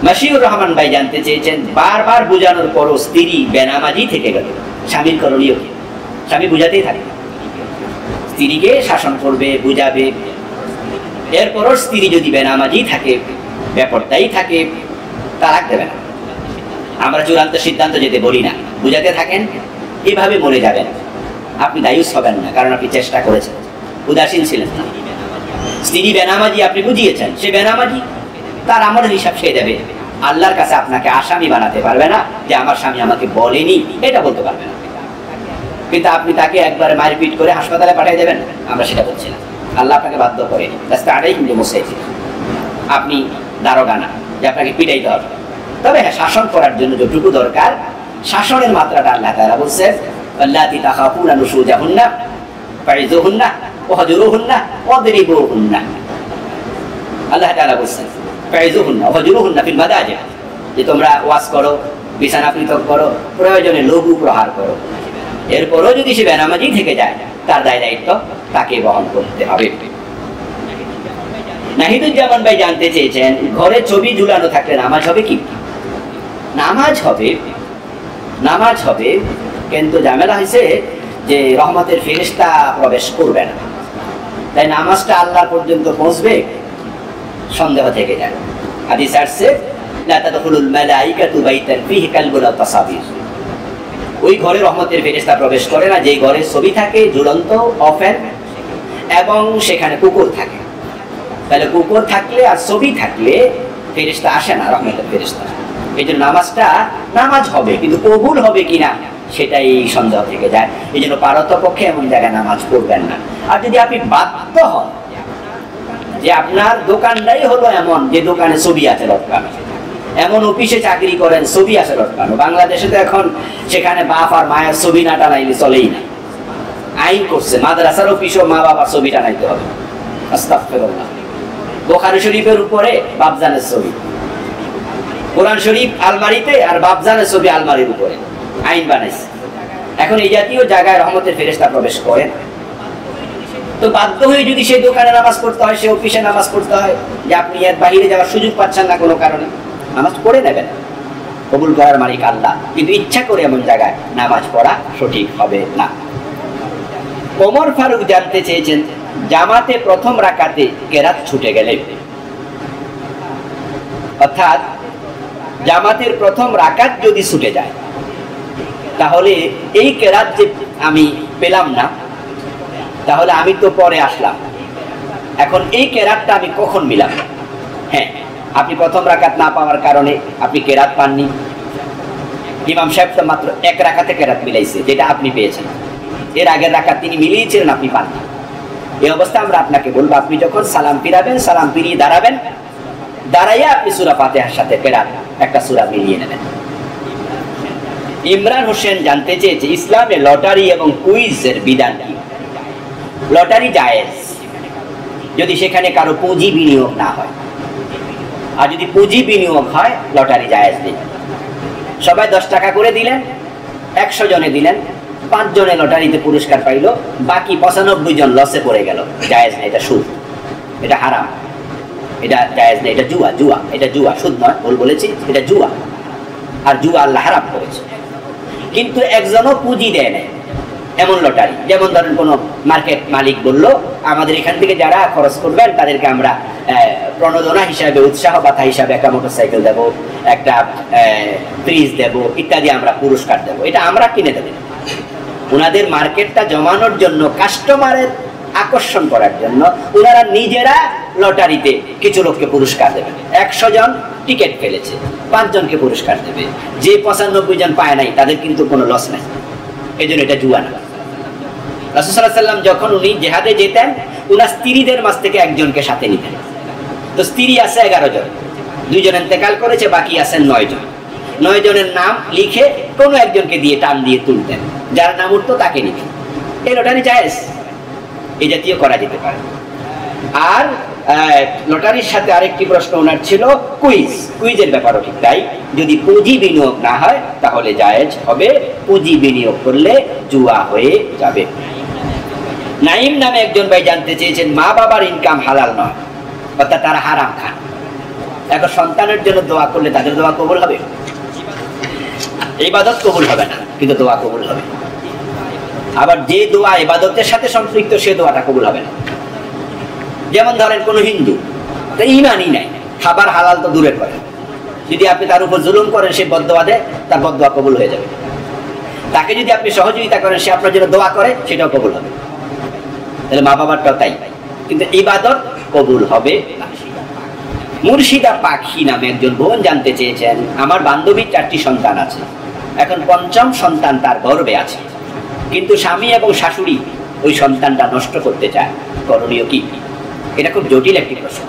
মাশিউর রহমান ভাই জানতে চেয়েছেন, বারবার বোঝানোর পরও স্ত্রী বেনামাজি থেকে গেল, স্বামীর করণীয় কি? স্বামী বুঝাতেই থাকে, স্ত্রীকে শাসন করবে, বুঝাবে, এরপরও স্ত্রী যদি বেনামাজি থাকে, বেপরদাই থাকে, তালাক দেবে না। আমরা চূড়ান্ত সিদ্ধান্ত যেতে বলি না, বুঝাতে থাকেন, এভাবে মরে যাবেন, আপনি দায়ুস হবেন না, কারণ আপনি চেষ্টা করেছেন, উদাসীন ছিলেন না। স্ত্রী বেনামাজি, আপনি বুঝিয়েছেন, সে বেনামাজি, তার আমলের হিসাব সে দেবে। আল্লাহর কাছে আপনাকে আসামি বানাতে পারবে না যে আমার স্বামী আমাকে বলেনি, এটা বলতে পারবে না। কিন্তু আপনি তাকে একবার মারপিট করে হাসপাতালে পাঠিয়ে দেবেন, আমরা সেটা বলছি না। আল্লাহ আপনাকে বাধ্য করেনি, আপনি দারোগা না যে আপনাকে পিটাইতে হবে। তবে হ্যাঁ, শাসন করার জন্য যতটুকু দরকার, শাসনের মাত্রাটা আল্লাহ তাআলা বলছেন, আল্লাতী তাখাফুনা নুশুজাহুন্না ফাইযুহুন্না ওয়াহজুরুহুন্না ওয়াদরিবুহুন্না। আল্লাহ তাআলা বলছেন ফাইযুহুন্না ওয়াহজুরুহুন্না ফিল মাদাজি, যে তোমরা ওয়াজ করো, বিছানা পৃথক করো, প্রয়োজনে লঘু প্রহার করো। এরপরও যদি সে বেনামাজি থেকে যায়, তার দায় দায়িত্ব তাকে বহন করতে হবে। নাহিদুজ্জামান ভাই জানতে চেয়েছেন, ঘরে ছবি ঝুলানো থাকলে নামাজ হবে কি? নামাজ হবে, নামাজ হবে, কিন্তু ঝামেলা হয়েছে যে রহমতের ফেরেশতা প্রবেশ করবে না, তাই নামাজটা আল্লাহ পর্যন্ত পৌঁছবে সন্দেহ থেকে যায়। হাদিস আসছে, লা তাদখুলুল মালাইকাতু বাইতান ফীহি কালবুন আও তাসাবির, ওই ঘরে রহমতের ফেরেশতা প্রবেশ করে না যে ঘরে ছবি থাকে ঝুলন্ত অফেন এবং সেখানে কুকুর থাকে। তাহলে কুকুর থাকলে আর ছবি থাকলে ফেরেশতা আসে না, রহমতের ফেরেশতা। এই জন্য নামাজটা নামাজ হবে, কিন্তু কবুল হবে কিনা সেটাই সন্দেহ থেকে যায়। এই জন্য পারতপক্ষে এমন জায়গায় নামাজ পড়বেন না। আর যদি আপনি বাধ্য হন যে আপনার দোকানটাই হলো এমন যে দোকানে ছবি আছে লটকানো, এমন অফিসে চাকরি করেন ছবি আছে লটকানো, বাংলাদেশে তো এখন সেখানে বাপ আর মায়ের ছবি না টানাইলে চলেই না, আইন করছে মাদ্রাসার অফিসেও মা বাবার ছবি টানাইতে হবে। আস্তাগফিরুল্লাহ। বুখারী শরীফের উপরে বাপজানের ছবি, কোরআন শরীফ আলমারিতে আর বাপজানের ছবি আলমারির উপরে, আইন বানাইছে। এখন এই জাতীয় জায়গায় রহমতের ফেরেশতা প্রবেশ করেন, তো বাধ্য হয়ে যদি সেই দোকানে নামাজ পড়তে হয়, সে অফিসে নামাজ পড়তে হয়, যে আপনি এর বাইরে যাওয়ার সুযোগ পাচ্ছেন না কোনো কারণে, নামাজ পড়ে নেবেন, কবুল করার মালিক আল্লাহ, কিন্তু ইচ্ছা করে এমন জায়গায় নামাজ পড়া সঠিক হবে না। ওমর ফারুক জানতে চেয়েছেন, জামাতে প্রথম রাকাতে কেরাত ছুটে গেলে, অর্থাৎ জামাতের প্রথম রাকাত যদি ছুটে যায়, তাহলে এই কেরাত যে আমি পেলাম না, তাহলে আমি তো পরে আসলাম, এখন এই কেরাতটা আমি কখন মিলাম? হ্যাঁ, আপনি প্রথম রাকাত না পাওয়ার কারণে আপনি কেরাত পাননি, ইমাম সাহেব তো মাত্র এক রাকাতে কেরাত মিলাইছে, যেটা আপনি পেয়েছেন। এর আগের রাকাত তিনি মিলিয়েছিলেন, আপনি পাননি। এই অবস্থা আমরা আপনাকে বলবো, আপনি যখন সালাম ফিরাবেন, সালাম ফিরিয়ে দাঁড়াবেন, দাঁড়াইয়া আপনি সূরা ফাতিহার সাথে কেরাত একটা সূরা মিলিয়ে নেবেন। ইমরান হোসেন জানতে চেয়েছে, ইসলামে লটারি এবং কুইজের বিধান কি? লটারি জায়েজ যদি সেখানে কারো পুঁজি বিনিয়োগ না হয়, আর যদি পুঁজি বিনিয়োগ হয় লটারি জায়েজ নেই। সবাই 10 টাকা করে দিলেন, 100 জনে দিলেন, 5 জনে লটারিতে পুরস্কার পাইল, বাকি 95 জন লসে পড়ে গেল, জায়েজ নেই, এটা সুদ, এটা হারাম, এটা জায়েজ নেই, এটা জুয়া, জুয়া, এটা জুয়া, সুদ নয়, ভুল বলেছি, এটা জুয়া, আর জুয়া আল্লাহ হারাম করেছে। কিন্তু একজনও পুঁজি দেয় না এমন লটারি, যেমন ধরেন কোন মার্কেট মালিক বললো আমাদের এখান থেকে যারা খরচ করবেন তাদেরকে আমরা প্রণোদনা হিসাবে, উৎসাহ বাতা হিসাবে একটা মোটরসাইকেল দেবো, একটা ফ্রিজ দেবো ইত্যাদি, আমরা পুরস্কার দেবো, এটা আমরা কিনে দেবো। ওনাদের মার্কেটটা জমানোর জন্য, কাস্টমারের আকর্ষণ করার জন্য ওনারা নিজেরা লটারিতে কিছু লোককে পুরস্কার দেবেন। 100 জন টিকিট ফেলেছে, 5 জনকে পুরস্কার দেবে, যে 95 জন পায় নাই তাদের কিন্তু কোনো লস নাই। এই জন্য এটা জুয়া না। রাসূল সাল্লাল্লাহু আলাইহি ওয়াসাল্লাম যখন উনি জিহাদে যেতেন, উনার স্ত্রীদের মাঝ থেকে একজনকে সাথে নিতেন। তো স্ত্রী আছে 11 জন, 2 জন ইন্তেকাল করেছে, বাকি আছেন 9 জন। 9 জনের নাম লিখে কোনো একজনকে দিয়ে টান দিয়ে তুলতেন, যার নাম উঠতো তাকে নিতেন। এই লটারি জায়েজ, এই জাতীয় করা যেতে পারে। আর লটারির সাথে আরেকটি প্রশ্ন ওনার ছিল কুইজ, কুইজের ব্যাপারও ঠিক তাই, যদি পুঁজি বিনিয়োগ না হয় তাহলে জায়েজ হবে, পুঁজি বিনিয়োগ করলে জুয়া হয়ে যাবে। নাইম নামে একজন ভাই জানতে চেয়েছেন, মা বাবার ইনকাম হালাল নয়, অর্থাৎ তারা হারাম খান, এখন সন্তানের জন্য দোয়া করলে তাদের দোয়া কবুল হবে? ইবাদত কবুল হবে না, কিন্তু দোয়া কবুল হবে। আবার যে দোয়া ইবাদতের সাথে সম্পৃক্ত সে দোয়াটা কবুল হবে না। যেমন ধরেন কোন হিন্দু, ঈমানই নাই, খাবার হালাল তো দূরের কথা, যদি আপনি তার উপর জুলুম করেন সে বদদোয়া দেয়, তার বদদোয়া কবুল হয়ে যাবে। তাকে যদি আপনি সহযোগিতা করেন সে আপনার জন্য দোয়া করে, সেটাও কবুল হবে। তাহলে মা বাবারটাও তাই, কিন্তু ইবাদত কবুল হবে না। মুর্শিদা পাখি নামে একজন বোন জানতে চেয়েছেন, আমার বান্ধবীর 4টি সন্তান আছে, এখন 5ম সন্তান তার গর্ভে আছে, কিন্তু স্বামী এবং শাশুড়ি ওই সন্তানটা নষ্ট করতে চায়, করণীয় কি? এটা খুব জটিল একটি প্রশ্ন।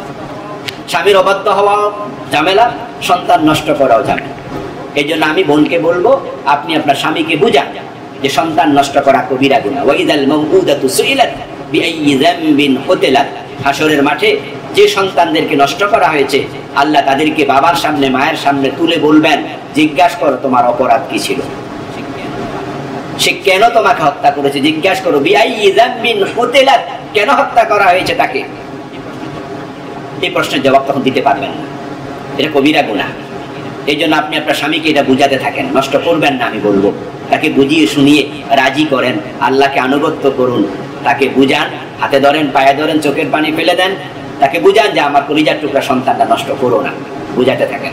স্বামীর অবাধ্য হওয়াও ঝামেলা, সন্তান নষ্ট করাও ঝামেলা। এই জন্য আমি বোনকে বলবো, আপনি আপনার স্বামীকে বুঝান যে সন্তান নষ্ট করা কবিরা গুনাহ। ওয়াইদাল মাউউদাতু সুইলাত বিআইয়ি যামবিন কুতিলাত। হাসরের মাঠে যে সন্তানদেরকে নষ্ট করা হয়েছে, আল্লাহ তাদেরকে বাবার সামনে মায়ের সামনে তুলে বলবেন, জিজ্ঞাসা করো তোমার অপরাধ কি ছিল, সে কেন তোমাকে হত্যা করেছে, জিজ্ঞাসা করো। বিআইয়ি যামবিন কুতিলাত, কেন হত্যা করা হয়েছে তাকে? এই প্রশ্নের জবাব তখন দিতে পারবেন না, এটা কবিরা গুনাহ। এই জন্য আপনি আপনার স্বামীকে এটা বুঝাতে থাকেন, নষ্ট করবেন না আমি বলবো, তাকে বুঝিয়ে শুনিয়ে রাজি করেন, আল্লাহকে আনুগত্য করুন, তাকে বুঝান, হাতে ধরেন, পায়ে ধরেন, চোখের পানি ফেলে দেন, তাকে বুঝান যে আমার কলিজার টুকরা সন্তানটা নষ্ট করো না, বুঝাতে থাকেন।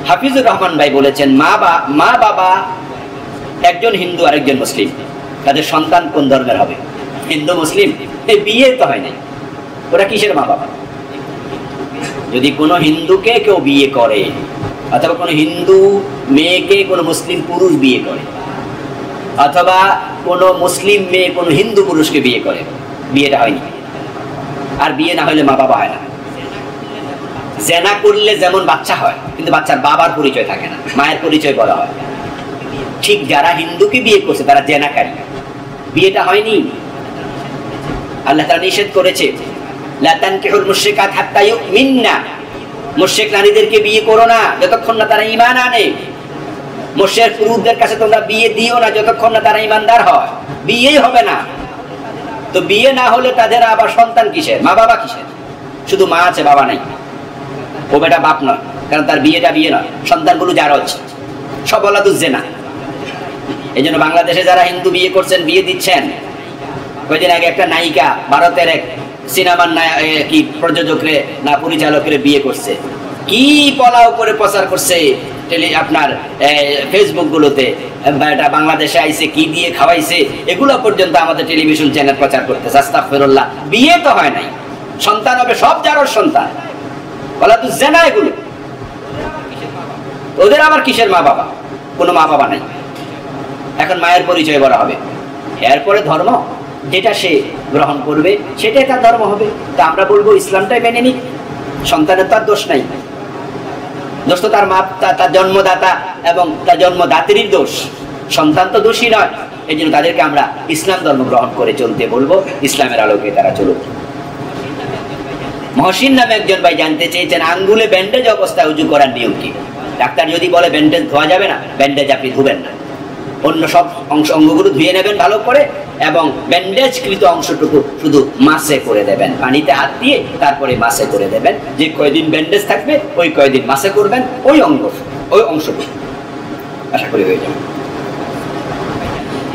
হাফিজুর রহমান ভাই বলেছেন, মা বাবা একজন হিন্দু আর একজন মুসলিম, তাদের সন্তান কোন ধর্মের হবে? হিন্দু মুসলিম? এই বিয়ে তো হয় নাই, ওরা কিসের মা বাবা? যদি কোনো হিন্দুকে কেউ বিয়ে করে, অথবা কোনো হিন্দু মেয়েকে কোনো মুসলিম পুরুষ বিয়ে করে, অথবা কোনো মুসলিম মেয়ে কোনো হিন্দু পুরুষকে বিয়ে করে, বিয়েটা হয়নি। আর বিয়ে না হলে মা বাবা হয় না। জেনা করলে যেমন বাচ্চা হয়, কিন্তু বাচ্চার বাবার পরিচয় থাকে না, মায়ের পরিচয় বলা হয়। ঠিক যারা হিন্দুকে বিয়ে করছে তারা জেনাকারী, বিয়েটা হয়নি। আল্লাহ তাআলা নিষেধ করেছে, লা তানকিহুল মুশরিকাত হাত্তা ইউমিননা, মুশরিক নারীদেরকে বিয়ে করো না যতক্ষণ না তারা ঈমান আনে। মুশরিক পুরুষদের কাছে তোমরা বিয়ে দিও না যতক্ষণ না তারা ঈমানদার হয়, বিয়েই হবে না। তো বিয়ে না হলে তাদের আবার সন্তান কিসের, মা বাবা কিসের? শুধু মা আছে, বাবা নাই, ও বেটা বাপ নয়, কারণ তার বিয়েটা বিয়ে নয়, সন্তানগুলো জারজ, সব ওলাদুজ জিনা। এই জন্য বাংলাদেশে যারা হিন্দু বিয়ে করছেন, বিয়ে দিচ্ছেন, কয়েকদিন আগে একটা নায়িকা ভারতের এক সিনেমার কি প্রযোজকরে না পরিচালকের বিয়ে করছে, কি পলাও করে প্রচার করছে আপনার ফেসবুক গুলোতে, এটা বাংলাদেশে আইছে, কি দিয়ে খাওয়াইছে, এগুলো পর্যন্ত আমাদের টেলিভিশন চ্যানেল প্রচার করতেছে। আস্তাগফিরুল্লাহ, বিয়ে তো হয় নাই, সন্তান হবে সব জারজ সন্তান, বলা তো জেনা এগুলো। ওদের আবার কিসের মা বাবা? কোনো মা বাবা নাই। এখন মায়ের পরিচয় বলা হবে, এরপরে ধর্ম যেটা সে গ্রহণ করবে সেটাই তার ধর্ম হবে। তা আমরা বলবো ইসলামটাই মেনে নিক, সন্তানের তার দোষ নাই, দোষ তো তার মা, তার জন্মদাতা এবং তার জন্মদাত্রীর দোষ, সন্তান তো দোষী নয়। এই জন্য তাদেরকে আমরা ইসলাম ধর্ম গ্রহণ করে চলতে বলবো, ইসলামের আলোকে তারা চলুক। মহসিন নামে একজন ভাই জানতে চেয়েছেন, আঙ্গুলে ব্যান্ডেজ অবস্থায় উজু করার নিয়ম কি? ডাক্তার যদি বলে ব্যান্ডেজ ধোয়া যাবে না, ব্যান্ডেজ আপনি ধুবেন না, অন্য সব অঙ্গগুলো ধুয়ে নেবেন ভালো করে, এবং ব্যান্ডেজকৃত অংশটুকু শুধু মাসে করে দেবেন, পানিতে হাত দিয়ে তারপরে মাসে করে দেবেন। যে কয়দিন ব্যান্ডেজ থাকবে ওই কয়দিন মাসে করবেন ওই অংশটুকু, আশা করি হয়ে যাবে।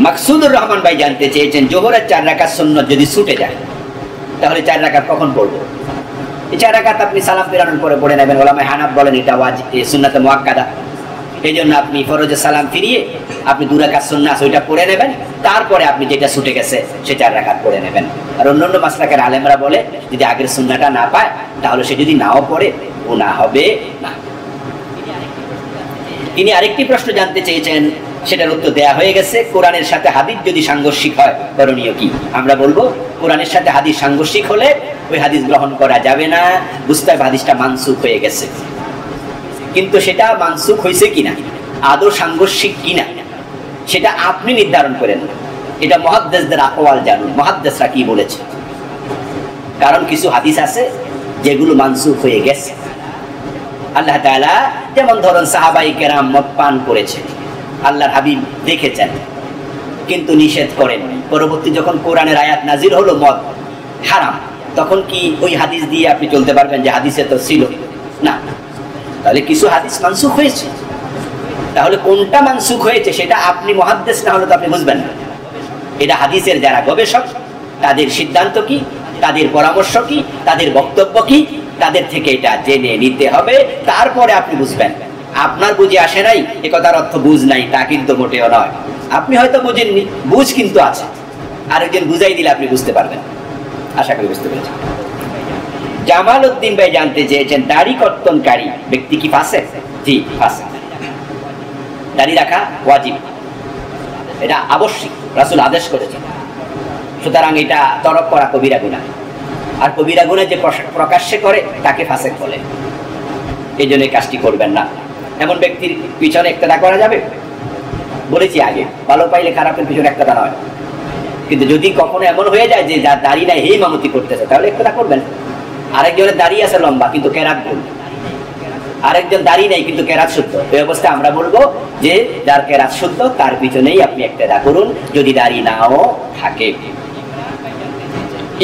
মাকসুদুর রহমান ভাই জানতে চেয়েছেন, জোহরের 4 রাকাত সুন্নাত যদি ছুটে যায় তাহলে 4 রাকাত কখন পড়বো? এই 4 রাকাত আপনি সালাম ফিরানোর পরে পড়ে নেবেন। ওলামায়ে হানাফ বলেন এটা ওয়াজিব, সুন্নাতে মুআক্কাদা। এই জন্য আপনি ফরজে সালাম ফিরিয়ে আপনি 2 রাকাত সুন্নাত ওইটা পড়ে নেবেন, তারপরে আপনি যেটা ছুটে গেছে সে 4 রাকাত পড়ে নেবেন। আর অন্যান্য মাসলাকের আলেমরা বলে, যদি আগের সুন্নাহটা না পায় তাহলে সে যদি নাও পড়ে গুনাহ হবে না। তিনি আরেকটি প্রশ্ন জানতে চেয়েছেন, সেটার উত্তর দেয়া হয়ে গেছে। কোরআনের সাথে হাদিস যদি সাংঘর্ষিক হয় করণীয় কি? আমরা বলবো, কোরআনের সাথে হাদিস সাংঘর্ষিক হলে ওই হাদিস গ্রহণ করা যাবে না, বুঝতে হবে হাদিসটা মানসুখ হয়ে গেছে। কিন্তু সেটা মানসুখ হয়েছে কিনা, আদৌ সাংঘর্ষিক কিনা, সেটা আপনি নির্ধারণ করেন না, এটা মুহাদ্দিসদের আকওয়াল জানুন, মুহাদ্দিসরা কি বলেছে। কারণ কিছু হাদিস আছে যেগুলো মানসুখ হয়ে গেছে। আল্লাহ তাআলা যেমন ধরুন সাহাবাই কেরাম মদ পান করেছে, আল্লাহর হাবিব দেখেছেন কিন্তু নিষেধ করেন। পরবর্তী যখন কোরআনের আয়াত নাজিল হলো মদ হারাম, তখন কি ওই হাদিস দিয়ে আপনি চলতে পারবেন যে হাদিসে তো ছিল? না, তাহলে কিছু হাদিস মানসুখ হয়েছে। তাহলে কোনটা মানসুখ হয়েছে সেটা আপনি মুহাদ্দিস না হলে তো আপনি বুঝবেন না। এটা হাদিসের যারা গবেষক তাদের সিদ্ধান্ত কি, তাদের পরামর্শ কি, তাদের বক্তব্য কি, তাদের থেকে এটা জেনে নিতে হবে, তারপরে আপনি বুঝবেন। আপনার বুঝে আসে নাই এ কথার অর্থ বুঝ নাই তা কিন্তু মোটেও নয়। আপনি হয়তো বুঝেননি, বুঝ কিন্তু আছে, আরেকজন বুঝাই দিলে আপনি বুঝতে পারবেন। আশা করি বুঝতে পেরেছেন। জামাল উদ্দিন ভাই জানতে চেয়েছেন দাড়ি কর্তনকারী ব্যক্তি কি ফাসেক? জি, ফাসেক। দাড়ি রাখা ওয়াজিব, এটা আবশ্যিক, রাসূল আদেশ করেছেন। সুতরাং এটা তরক করা কবিরা গুনাহ, আর কবিরা গুনাহ যে প্রকাশ্যে করে তাকে ফাসেক বলে। এই জন্য কাজটি করবেন না। এমন ব্যক্তির পিছনে ইক্তেদা করা যাবে? বলেছি আগে, ভালো পাইলে খারাপের পিছনে ইক্তেদা নয়। কিন্তু যদি কখনো এমন হয়ে যায় যে যার দাড়ি নাই এই ইমামতি করতেছে, তাহলে ইক্তেদা করবেন। আরেকজনের দাড়ি আছে লম্বা কিন্তু কেরাত ভুল, আরেকজন দাড়ি নেই কিন্তু কেরাত শুদ্ধ, এই অবস্থায় আমরা বলবো যে যার কেরাত শুদ্ধ তার পিছনেই আপনি ইক্তেদা করুন, যদি দাড়ি নাও থাকে।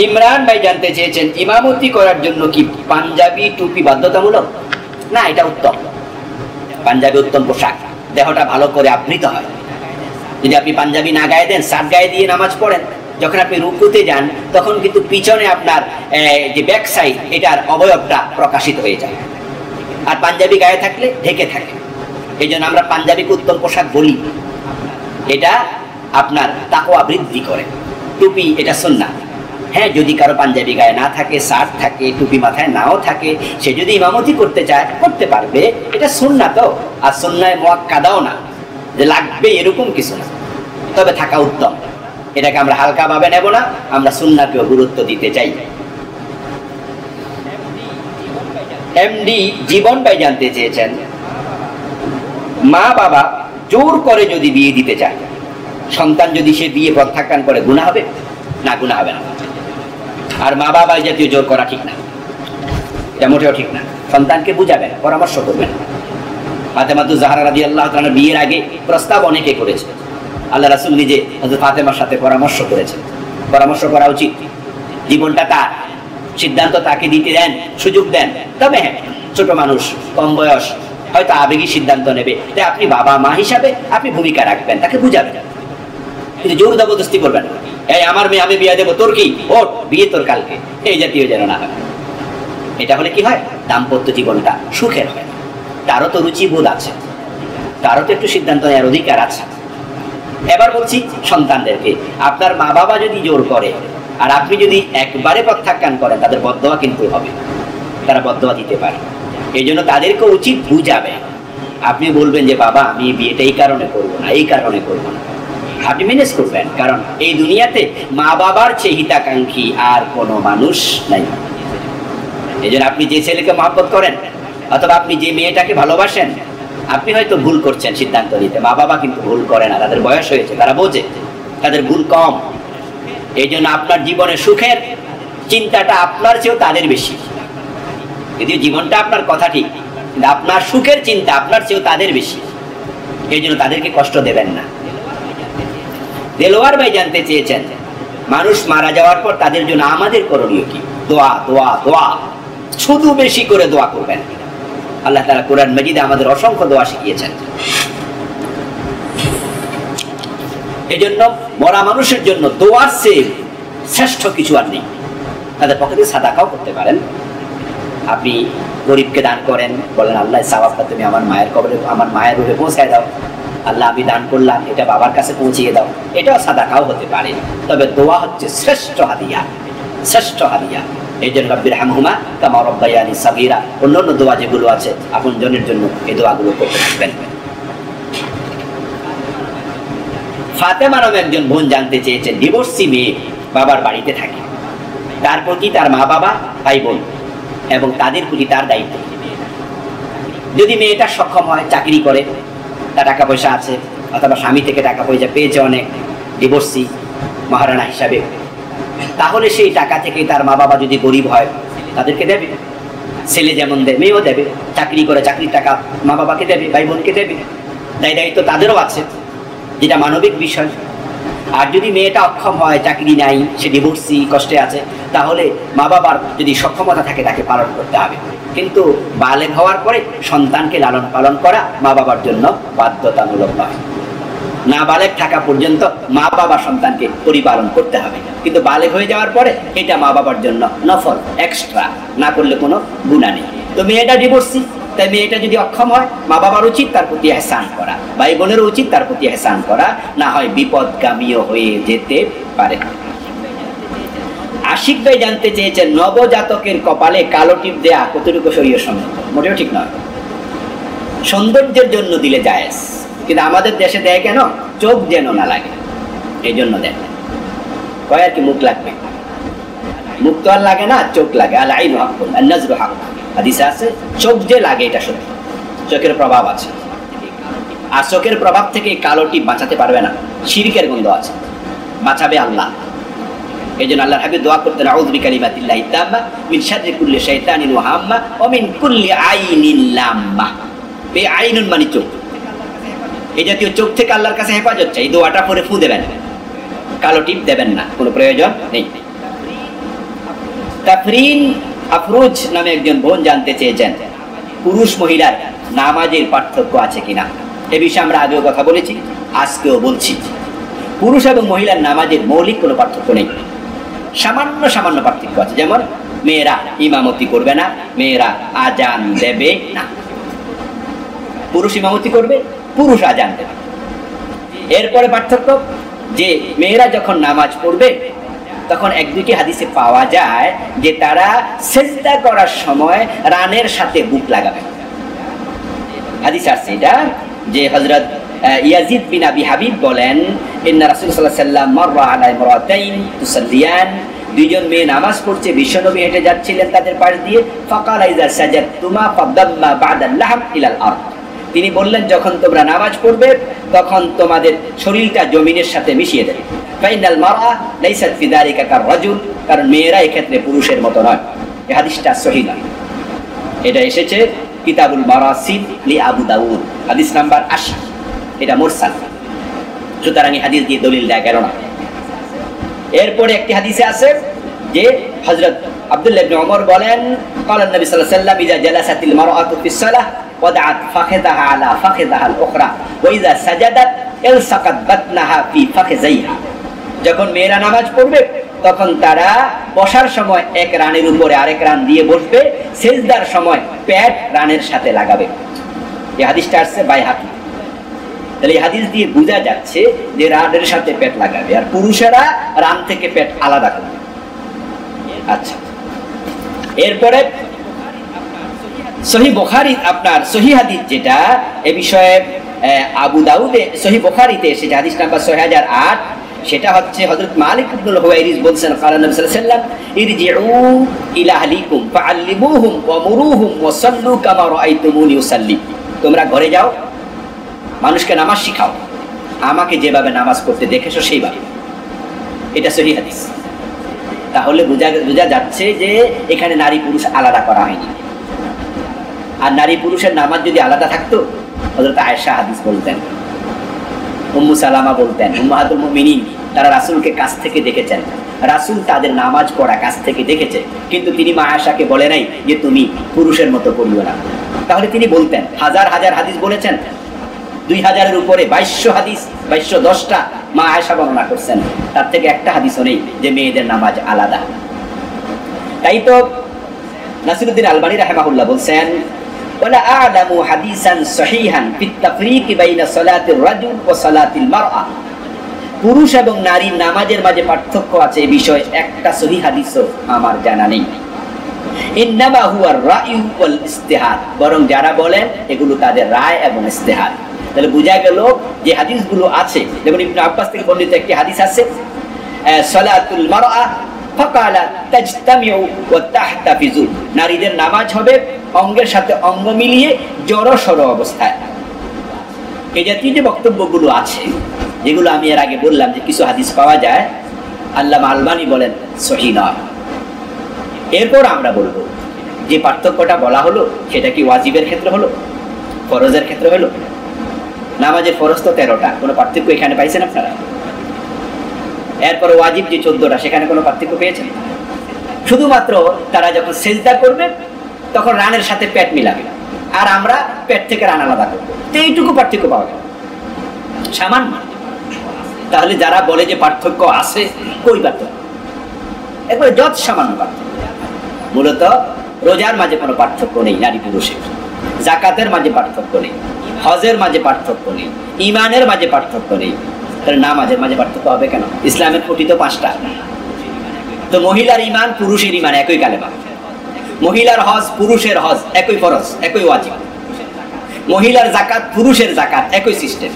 ইমরান ভাই জানতে চেয়েছেন ইমামতি করার জন্য কি পাঞ্জাবি টুপি বাধ্যতামূলক? না, এটা উত্তম। পাঞ্জাবি উত্তম পোশাক, দেহটা ভালো করে আবৃত হয়। যদি আপনি পাঞ্জাবি না গায়ে দেন, শার্ট গায়ে দিয়ে নামাজ পড়েন, যখন আপনি রুকুতে যান তখন কিন্তু পিছনে আপনার যে ব্যাক সাইড এটার অবয়বটা প্রকাশিত হয়ে যায়। আর পাঞ্জাবি গায়ে থাকলে ঢেকে থাকে। এই জন্য আমরা পাঞ্জাবিকে উত্তম পোশাক বলি। এটা আপনার তাকওয়া বৃদ্ধি করে। টুপি এটা সুন্নাহ। হ্যাঁ, যদি কারো পাঞ্জাবি গায়ে না থাকে, শার্ট থাকে, টুপি মাথায় নাও থাকে, সে যদি ইমামতি করতে চায় করতে পারবে, এটা সুন্নাহ। তো আর সুন্নাহ মুআক্কাদাও না যে লাগবে এরকম কিছু না, তবে থাকা উত্তম। এটাকে আমরা হালকা ভাবে নেব না, আমরা সুন্নাহকেও গুরুত্ব দিতে চাই। এমডি জীবন ভাই জানতে চেয়েছেন মা বাবা জোর করে যদি বিয়ে দিতে চায়, সন্তান যদি সে বিয়ে প্রত্যাখ্যান করে গুনাহ হবে? না, গুনাহ হবে না। আর মা বাবা জাতীয় জোর করা ঠিক না, এটা মোটেও ঠিক না। সন্তানকে বুঝাবেন, পরামর্শ করবেন। ফাতেমাতুজ জাহরা রাদিয়াল্লাহু তাআলা বিয়ের আগে প্রস্তাব অনেকে করেছে, আল্লাহ রাসূল নিজে হযরত ফাতেমার সাথে পরামর্শ করেছেন। পরামর্শ করা উচিত, জীবনটা তার, সিদ্ধান্ত তাকে দিতে দেন, সুযোগ দেন। তবে হ্যাঁ, ছোট মানুষ, কম বয়স, হয়তো আবেগী সিদ্ধান্ত নেবে, তাই আপনি বাবা মা হিসাবে আপনি ভূমিকা রাখবেন, তাকে বুঝাবেন, কিন্তু জোর জবরদস্তি করবেন। এই আমার মেয়ে, আমি বিয়ে দেবো, তোর কি, ওর বিয়ে তোর কালকে, এই জাতীয় যেন না হয়। এটা হলে কি হয়, দাম্পত্য জীবনটা সুখের হয়। তারও তো রুচিবোধ আছে, তারও তো একটু সিদ্ধান্ত নেওয়ার অধিকার আছে। এবার বলছি সন্তানদেরকে, আপনার মা বাবা যদি জোর করে আর আপনি যদি একবারে প্রত্যাখ্যান করেন, তাদের বদদোয়া কিন্তু হবে, তারা বদদোয়া দিতে পারে। এই জন্য তাদেরকে উচিত বুঝাবে। আপনি বলবেন যে বাবা আমি বিয়েটা এই কারণে করবো না, এই কারণে করবো না, আপনি ম্যানেজ করবেন। কারণ এই দুনিয়াতে মা বাবার চেয়ে হিতাকাঙ্ক্ষী আর কোনো মানুষ নাই। এই জন্য আপনি যে ছেলেকে মহব্বত করেন অথবা আপনি যে মেয়েটাকে ভালোবাসেন, আপনি হয়তো ভুল করছেন সিদ্ধান্ত নিতে, মা বাবা কিন্তু ভুল করে না, তাদের বয়স হয়েছে, তারা বোঝে, তাদের ভুল কম। এই জন্য আপনার জীবনে সুখের চিন্তাটা আপনার চেয়েও তাদের বেশি। যদিও জীবনটা আপনার কথা ঠিক, কিন্তু আপনার সুখের চিন্তা আপনার চেয়েও তাদের বেশি। এই জন্য তাদেরকে কষ্ট দেবেন না। দেলোয়ার ভাই জানতে চেয়েছেন মানুষ মারা যাওয়ার পর তাদের জন্য আমাদের করণীয় কি? দোয়া, দোয়া, দোয়া, শুধু বেশি করে দোয়া করবেন। আল্লাহ তাআলা কোরআন মাজিদে আমাদের অসংখ্য দোয়া শিখিয়েছেন। এই জন্য মরা মানুষের জন্য দোয়ার চেয়ে শ্রেষ্ঠ কিছু আর নেই। তাদের পক্ষে সাদাকাও করতে পারেন। আপনি গরিবকে দান করেন, বলেন আল্লাহ সওয়াবটা তুমি আমার মায়ের কবরে, আমার মায়ের রূহে পৌঁছায় দাও। আল্লাহ আমি দান করলাম, এটা বাবার কাছে পৌঁছিয়ে দাও। এটাও সাদাকাও হতে পারে, তবে দোয়া হচ্ছে শ্রেষ্ঠ হাদিয়া, শ্রেষ্ঠ হাদিয়া। এই জন্য রব্বির হামহুমা কামা রাব্বায়ানি সাগীরা, অন্যান্য দোয়া যেগুলো আছে আপনজনের জন্য, এই দোয়াগুলো করতে থাকবেন। ফাতেমা নামে একজন বোন জানতে চেয়েছেন ডিভোর্সি মেয়ে বাবার বাড়িতে থাকে, তার প্রতি তার মা বাবা, ভাই বোন এবং তাদের প্রতি তার দায়িত্ব। যদি মেয়েটা সক্ষম হয়, চাকরি করে, তার টাকা পয়সা আছে, অথবা স্বামী থেকে টাকা পয়সা পেয়েছে অনেক, ডিভোর্সি মহারানা হিসাবে, তাহলে সেই টাকা থেকে তার মা বাবা যদি গরিব হয় তাদেরকে দেবে। ছেলে যেমন দেয় মেয়েও দেবে, চাকরি করে চাকরির টাকা মা বাবাকে দেবে, ভাই বোনকে দেবে, দায় দায়িত্ব তাদেরও আছে, যেটা মানবিক বিষয়। আর যদি মেয়েটা অক্ষম হয়, চাকরি নাই, সে ডিভোর্সি, কষ্টে আছে, তাহলে মা বাবার যদি সক্ষমতা থাকে তাকে পালন করতে হবে। কিন্তু বালেগ হওয়ার পরে সন্তানকে লালন পালন করা মা বাবার জন্য বাধ্যতামূলক নয়। না বালেগ থাকা পর্যন্ত মা বাবা সন্তানকে পরিপালন করতে হবে, কিন্তু বালেগ হয়ে যাওয়ার পরে এটা মা বাবার জন্য নফল, এক্সট্রা, না করলে কোনো গুনাহ নেই। তো মেয়েটা ডিভোর্সি, তাই মেয়েটা যদি অক্ষম হয় মা বাবার উচিত তার প্রতি এহসান করা, ভাই বোনেরও উচিত তার প্রতি এহসান করা, না হয় বিপদগামীও হয়ে যেতে পারে। আশিক ভাই জানতে চেয়েছেন নবজাতকের কপালে কালো টিপ দেয়া কতটুকু শরীয়ত সম্মত? মোটেও ঠিক নয়। সৌন্দর্যের জন্য দিলে জায়েজ, কিন্তু আমাদের দেশে দেয় কেন? চোখ যেন না লাগে, এই জন্য দেয়। কয় আর কি মুখ লাগবে, মুখ তো আর লাগে না, চোখ লাগে। আল আইনু হাক্কুন আন নাজরু হাক্ক, হাদিসে আছে চোখ যে লাগে এটা সত্য, চোখের প্রভাব আছে। আর চোখের প্রভাব থেকে কালো টিপ বাঁচাতে পারবে না, শিরকের গন্ধ আছে, বাঁচাবে আল্লাহ। এই জন্য আল্লাহর হাবিব দোয়া করতেন, আউযু বিকালিমাতিল্লাহি তাম্মা মিন শাররি কুল্লি শাইতানিন ওয়া হাম্মা ওয়া মিন কুল্লি আইনিন লাম্মা। এই আইনুন মানে চোখ, এই জাতীয় চোখ থেকে আল্লাহর কাছে হেফাজত চাই। এই দোয়াটা পরে ফু দেবেন, কালো টিপ দেবেন না, কোনো প্রয়োজন নেই। তাফরিন আফরোজ নামে একজন বোন জানতে চেয়েছেন পুরুষ মহিলার নামাজের পার্থক্য আছে কিনা। এ বিষয়ে আমরা আগেও কথা বলেছি, আজকেও বলছি। পুরুষ এবং মহিলার নামাজের মৌলিক কোনো পার্থক্য নেই, সামান্য সামান্য পার্থক্য আছে। যেমন মেয়েরা ইমামতি করবে না, মেয়েরা আজান দেবে না। পুরুষ ইমামতি করবে, পুরুষ আজান দেবে। এরপরে পার্থক্য যে মেয়েরা যখন নামাজ পড়বে তখন এক দুটি হাদিসে পাওয়া যায় যে তারা সিজদা করার সময় রানের সাথে বুক লাগাবে। হাদিস আছে এটা, যে হযরত ইয়াজিদ বিন আবি হাবিব বলেন, ইন্না রাসূল সাল্লাল্লাহু আলাইহি ওয়াসাল্লাম মাররা আলা ইমরাতাইন তুসাল্লিয়ান, দুইজন মেয়ে নামাজ পড়ছে, বিশ্বনবী হেঁটে যাচ্ছিলেন তাদের পাশ দিয়ে। ফাকালা ইযা সাজাদতুমা ফাদাম্মা বা'দাল লাহম ইলাল আরদ, তিনি বললেন যখন তোমরা নামাজ পড়বে তখন তোমাদের শরীরটা জমিনের সাথে মিশিয়ে দেবে। ফাইনাল মারআ লাইসাত ফি যালিকা কাররাজুল, কারণ মেয়েরা এই ক্ষেত্রে পুরুষের মতো নয়। এই হাদিসটা সহিহ নয়, এটা এসেছে কিতাবুল মারাসিল লি আবু দাউদ, হাদিস নাম্বার 80, এটা মুরসাল। সুতরাং এই হাদিস দিয়ে দলিল দেয়া গেল না। এরপরে একটি হাদিসে আছে যে হযরত আব্দুল্লাহ ইবনে ওমর বলেন, ক্বালা নবী সাল্লাল্লাহু আলাইহি ওয়াসাল্লাম ইযা জালাসাতিল মারআতু ফিস সালাহ ওয়াদাআত ফাখিদাহা আলা ফাখিদাহা আল-উখরা ওয়া ইযা সাজাদাত ইলসাকাত বাতনাহা ফি ফাখিযাইহা, যখন মেয়েরা নামাজ পড়বে তখন তারা বসার সময় এক রানের উপরে আরেক রান দিয়ে বসবে, সিজদার সময় পেট রানের সাথে লাগাবে। এই হাদিসটা আসছে বাইহাকি। তাহলে এই হাদিস দিয়ে বোঝা যাচ্ছে যে রানের সাথে পেট লাগাবে, আর পুরুষেরা রান থেকে পেট আলাদা করবে। আচ্ছা, এরপরে সহিহ বুখারী, আপনার সহিহ হাদিস যেটা এ বিষয়ে আবু দাউদে সহিহ বুখারীতে এসেছে হাদিস নাম্বার 6008, সেটা হচ্ছে হযরত মালিক ইবনুল হুয়াইরিস বলছেন, ক্বালা নবী সাল্লাল্লাহু আলাইহি ওয়াসাল্লাম ইরজিউ ইলা আহলিকুম ফাআল্লিমুহুম ওয়া মুরুহুম ওয়া সাল্লু কামা রাআইতুমুনি উসাল্লি, তোমরা ঘরে যাও, মানুষকে নামাজ শিখাও, আমাকে যেভাবে নামাজ পড়তে দেখেছো সেইভাবে। এটা সহিহ হাদিস। তাহলে বোঝা যাচ্ছে যে এখানে নারী পুরুষ আলাদা করা হয়নি। আর নারী পুরুষের নামাজ যদি আলাদা থাকতো, হযরত আয়েশা হাদিস বলতেন, উম্মু সালামা বলতেন, উম্মাহাতুল মুমিনিন, তারা রাসূলকে কাছ থেকে দেখেছেন, রাসূল তাদের নামাজ পড়া কাছ থেকে দেখেছে, কিন্তু তিনি মা আয়েশাকে বলে নাই যে তুমি পুরুষের মতো পড়িও না। তাহলে তিনি বলতেন, হাজার হাজার হাদিস বলেছেন, 2000-এর উপরে 2200 হাদিস, 2210টা মা আয়েশা বর্ণনা করছেন, তার থেকে একটা হাদিসও নেই যে মেয়েদের নামাজ আলাদা। তাই তো নাসিরউদ্দিন আলবানী রাহিমাহুল্লাহ বলছেন, ওয়ালা আ'লামু হাদিসান সহিহান ফিত তাফরিক বাইনা সালাতির রাজুল ওয়া সালাতিল মারআ, পুরুষ এবং নারীর নামাজের মাঝে পার্থক্য আছে এই বিষয়ে একটা সহিহ হাদিসও আমার জানা নেই। ইন্নামা হুয়া রায়ু ওয়াল ইজতিহাদ, বরং যারা বলেন এগুলো তাদের রায় এবং ইজতিহাদ। তাহলে বোঝা গেল যে হাদিসগুলো আছে, যেমন ইবনে আব্বাস থেকে বর্ণিত একটি হাদিস আছে, সালাতুল মারআ ফাকালা তাজতামিউ ওয়া তাহতাফিজু, নারীদের নামাজ হবে অঙ্গের সাথে অঙ্গ মিলিয়ে জড়সড় অবস্থায়। এই জাতীয় যে বক্তব্যগুলো আছে, যেগুলো আমি এর আগে বললাম যে কিছু হাদিস পাওয়া যায়, আল্লামা আলবানী বলেন সহিহ নয়। এরপর আমরা বলবো যে পার্থক্যটা বলা হলো সেটা কি ওয়াজিবের ক্ষেত্রে হলো, ফরজের ক্ষেত্রে হলো? নামাজের ফরজ তো 13টা, কোনো পার্থক্য এখানে পাইছেন আপনারা? এরপর ওয়াজিব যে 14টা, সেখানে কোনো পার্থক্য পেয়েছেন? শুধুমাত্র তারা যখন সিজদা করবে তখন রানের সাথে পেট মিলাবে, আর আমরা পেট থেকে রান আলাদা করবো। তো এইটুকু পার্থক্য পাওয়া গেল, সামান্য। তাহলে যারা বলে যে পার্থক্য আছে, কই পার্থক্য? একবারে যত সামান্য পার্থক্য। মূলত রোজার মাঝে কোনো পার্থক্য নেই নারী পুরুষের, জাকাতের মাঝে পার্থক্য নেই, হজের মাঝে পার্থক্য নেই, ইমানের মাঝে পার্থক্য নেই। তাহলে নামাজের মাঝে পার্থক্য হবে কেন? ইসলামের খুঁটি তো 5টা। তো মহিলার ইমান পুরুষের ইমান একই কালেমা, মহিলার হজ পুরুষের হজ একই ফরজ, একই ওয়াজিব, মহিলার জাকাত পুরুষের জাকাত একই সিস্টেম,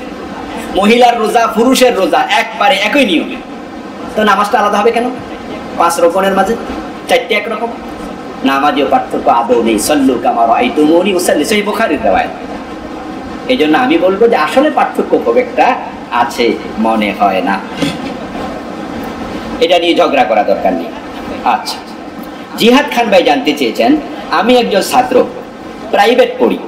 মহিলার রোজা পুরুষের রোজা একবারে একই নিয়মে। তো নামাজটা আলাদা হবে কেন? 5 রকমের মাঝে 4টে একরকম। নামাজেও পার্থক্য আদৌ নেই। সল্লু কামা রাআইতুমুনি উসাল্লি, সহিহ বুখারীর রিওয়ায়াত। এই জন্য আমি বলবো যে আসলে পার্থক্য খুব একটা আছে মনে হয় না, এটা নিয়ে ঝগড়া করা দরকার নেই। আচ্ছা, জিহাদ খান ভাই জানতে চেয়েছেন, আমি একজন ছাত্র, প্রাইভেট পড়ি,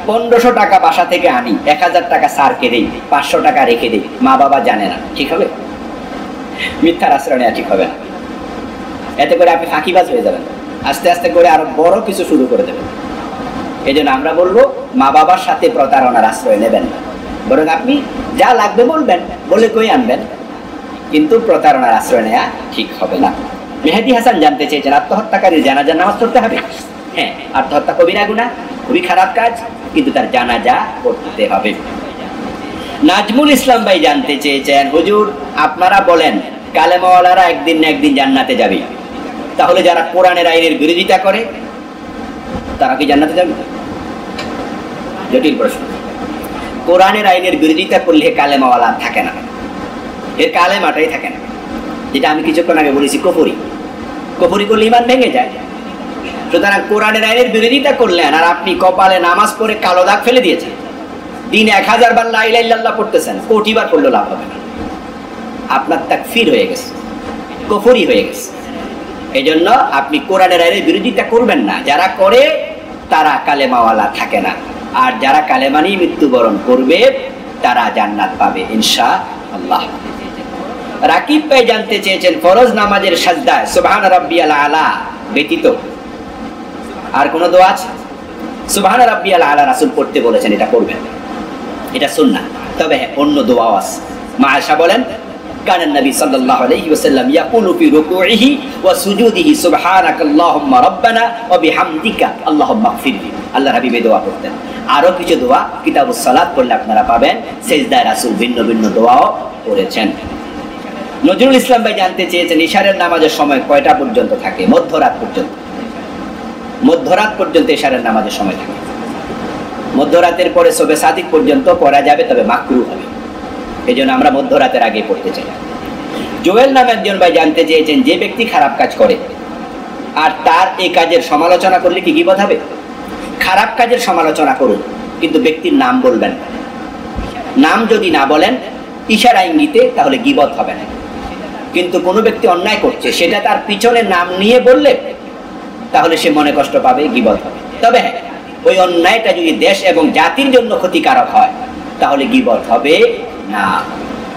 1500 টাকা বাসা থেকে আনি, 1000 টাকা স্যারকে দেই, 500 টাকা রেখে দেই, মা বাবা জানে না, ঠিক হবে? মিথ্যার আশ্রয় নেওয়া ঠিক হবে না। এতে করে আপনি ফাঁকিবাজ হয়ে যাবেন, আস্তে আস্তে করে আরো বড় কিছু শুরু করে দেবেন। এই জন্য আমরা বলবো মা বাবার সাথে প্রতারণার আশ্রয় নেবেন না, বরং আপনি যা লাগবে বলবেন, বলে কই আনবেন, কিন্তু প্রতারণার আশ্রয় নেওয়া ঠিক হবে না। মেহেদী হাসান জানতে চেয়েছেন, আত্মহত্যাকারীর জানাজার নামাজ পড়তে হবে? হ্যাঁ, আত্মহত্যা কবিরা গুনাহ, খুবই খারাপ কাজ, কিন্তু তার জানাজা পড়তে হবে। নাজমুল ইসলাম ভাই জানতে চেয়েছেন, হুজুর আপনারা বলেন কালেমাওয়ালারা একদিন না একদিন জান্নাতে যাবে, তাহলে যারা কোরআনের আইনের বিরোধিতা করে তারা কি জান্নাতে যাবে? জটিল প্রশ্ন। কোরআনের আইনের বিরোধিতা করলে কালেমাওয়ালা থাকে না, এর কালেমাটাই থাকে না, যেটা আমি কিছুক্ষণ আগে বলেছি কুফরি। কুফরি করলে ঈমান ভেঙে যায়। সুতরাং কোরআনের আইনের বিরোধিতা করলেন আর আপনি কপালে নামাজ পড়ে কালো দাগ ফেলে দিয়েছেন, দিন 1000 বার লা ইলাহা ইল্লাল্লাহ পড়তেছেন, কোটি বার পড়লেও লাভ হবে না, আপনার তাকফির হয়ে গেছে, কুফরি হয়ে গেছে। এই জন্য আপনি কোরআনের আইনের বিরোধিতা করবেন না, যারা করে তারা কালেমাওয়ালা থাকে না, আর যারা কালেমা নিয়ে মৃত্যুবরণ করবে তারা জান্নাত পাবে ইনশাআল্লাহ। রাকিব ভাই জানতে চেয়েছেন, ফরজ নামাজের সাজদায় সুবহান রাব্বিয়াল আলা ব্যতীত আর কোন দোয়া আছে? সুবহান রাব্বিয়াল আলা রাসূল পড়তে বলেছেন, এটা করবেন, এটা সুন্নাহ। তবে অন্য দোয়াও আছে। মা আয়েশা বলেন, কানান নবী সাল্লাল্লাহু আলাইহি ওয়াসাল্লাম ইয়াকুলু ফি রুকুইহি ওয়া সুজুদিহি সুবহানাকাল্লাহুম্মা রাব্বানা ওয়া বিহামদিকা আল্লাহুম্মা ইগফিরলি। আল্লাহর হাবিব এই দোয়া করতেন। আরো কিছু দোয়া কিতাবুস সালাত পড়লে আপনারা পাবেন, সিজদায় রাসূল ভিন্ন ভিন্ন দোয়াও করেছেন। নজরুল ইসলাম ভাই জানতে চেয়েছেন, ইশারের নামাজের সময় কয়টা পর্যন্ত থাকে? মধ্যরাত পর্যন্ত। মধ্যরাত পর্যন্ত ইশারের নামাজের সময় থাকে। মধ্যরাতের পরে সবে সাদিক পর্যন্ত পড়া যাবে, তবে মাকরুহ হবে। এই জন্য আমরা মধ্যরাতের আগে পড়তে চাই। জোয়েল নামে একজন ভাই জানতে চেয়েছেন, যে ব্যক্তি খারাপ কাজ করে আর তার এই কাজের সমালোচনা করলে কি গীবত হবে? খারাপ কাজের সমালোচনা করুন, কিন্তু ব্যক্তির নাম বলবেন না। নাম যদি না বলেন ইশারা ইঙ্গিতে, তাহলে গীবত হবে না। কিন্তু কোনো ব্যক্তি অন্যায় করছে, সেটা তার পিছনে নাম নিয়ে বললে তাহলে সে মনে কষ্ট পাবে, গীবত হবে। তবে হ্যাঁ, ওই অন্যায়টা যদি দেশ এবং জাতির জন্য ক্ষতিকারক হয় তাহলে গীবত হবে না।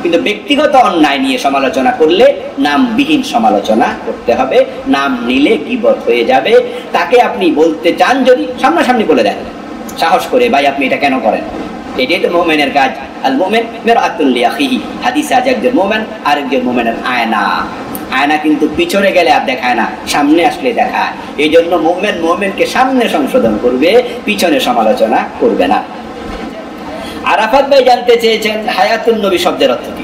কিন্তু ব্যক্তিগত অন্যায় নিয়ে সমালোচনা করলে নামবিহীন সমালোচনা করতে হবে, নাম নিলে গীবত হয়ে যাবে। তাকে আপনি বলতে চান যদি, সামনাসামনি বলে দেন সাহস করে, ভাই আপনি এটা কেন করেন, এটাই তো মুমিনের কাজ। আল মুমিন মিরআতুল লিআখিহি, হাদিসে আছে একজন মুমিন আরেকজন মুমিনের আয়না। আয়না কিন্তু পিছনে গেলে আর দেখায় না, সামনে আসলে দেখায়। এই জন্য মুমিন মুমিনকে সামনে সংশোধন করবে, পিছনে সমালোচনা করবে না। আরাফাত ভাই জানতে চেয়েছেন, হায়াতুন নবী শব্দের অর্থ কি?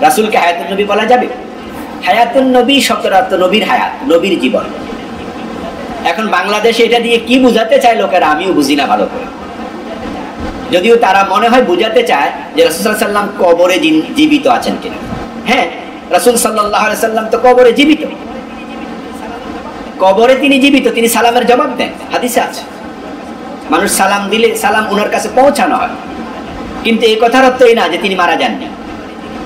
রাসূলকে হায়াতুন নবী বলা যাবে? হায়াতুন নবী শব্দের অর্থ নবীর হায়াত, নবীর জীবন। এখন বাংলাদেশে এটা দিয়ে কি বুঝাতে চায় লোকেরা, আমিও বুঝি না ভালো করে। যদিও তারা মনে হয় বুঝাতে চায় যে রাসূল সাল্লাল্লাহু আলাইহি ওয়াসাল্লাম কবরে জীবিত আছেন কিনা। হ্যাঁ, রাসূল সাল্লাল্লাহু আলাইহি ওয়াসাল্লাম তো কবরে জীবিত, কবরে তিনি জীবিত, তিনি সালামের জবাব দেন, হাদিসে আছে। মানুষ সালাম দিলে সালাম ওনার কাছে পৌঁছানো হয়, কিন্তু এই কথার অর্থ এই না যে তিনি মারা যাননি।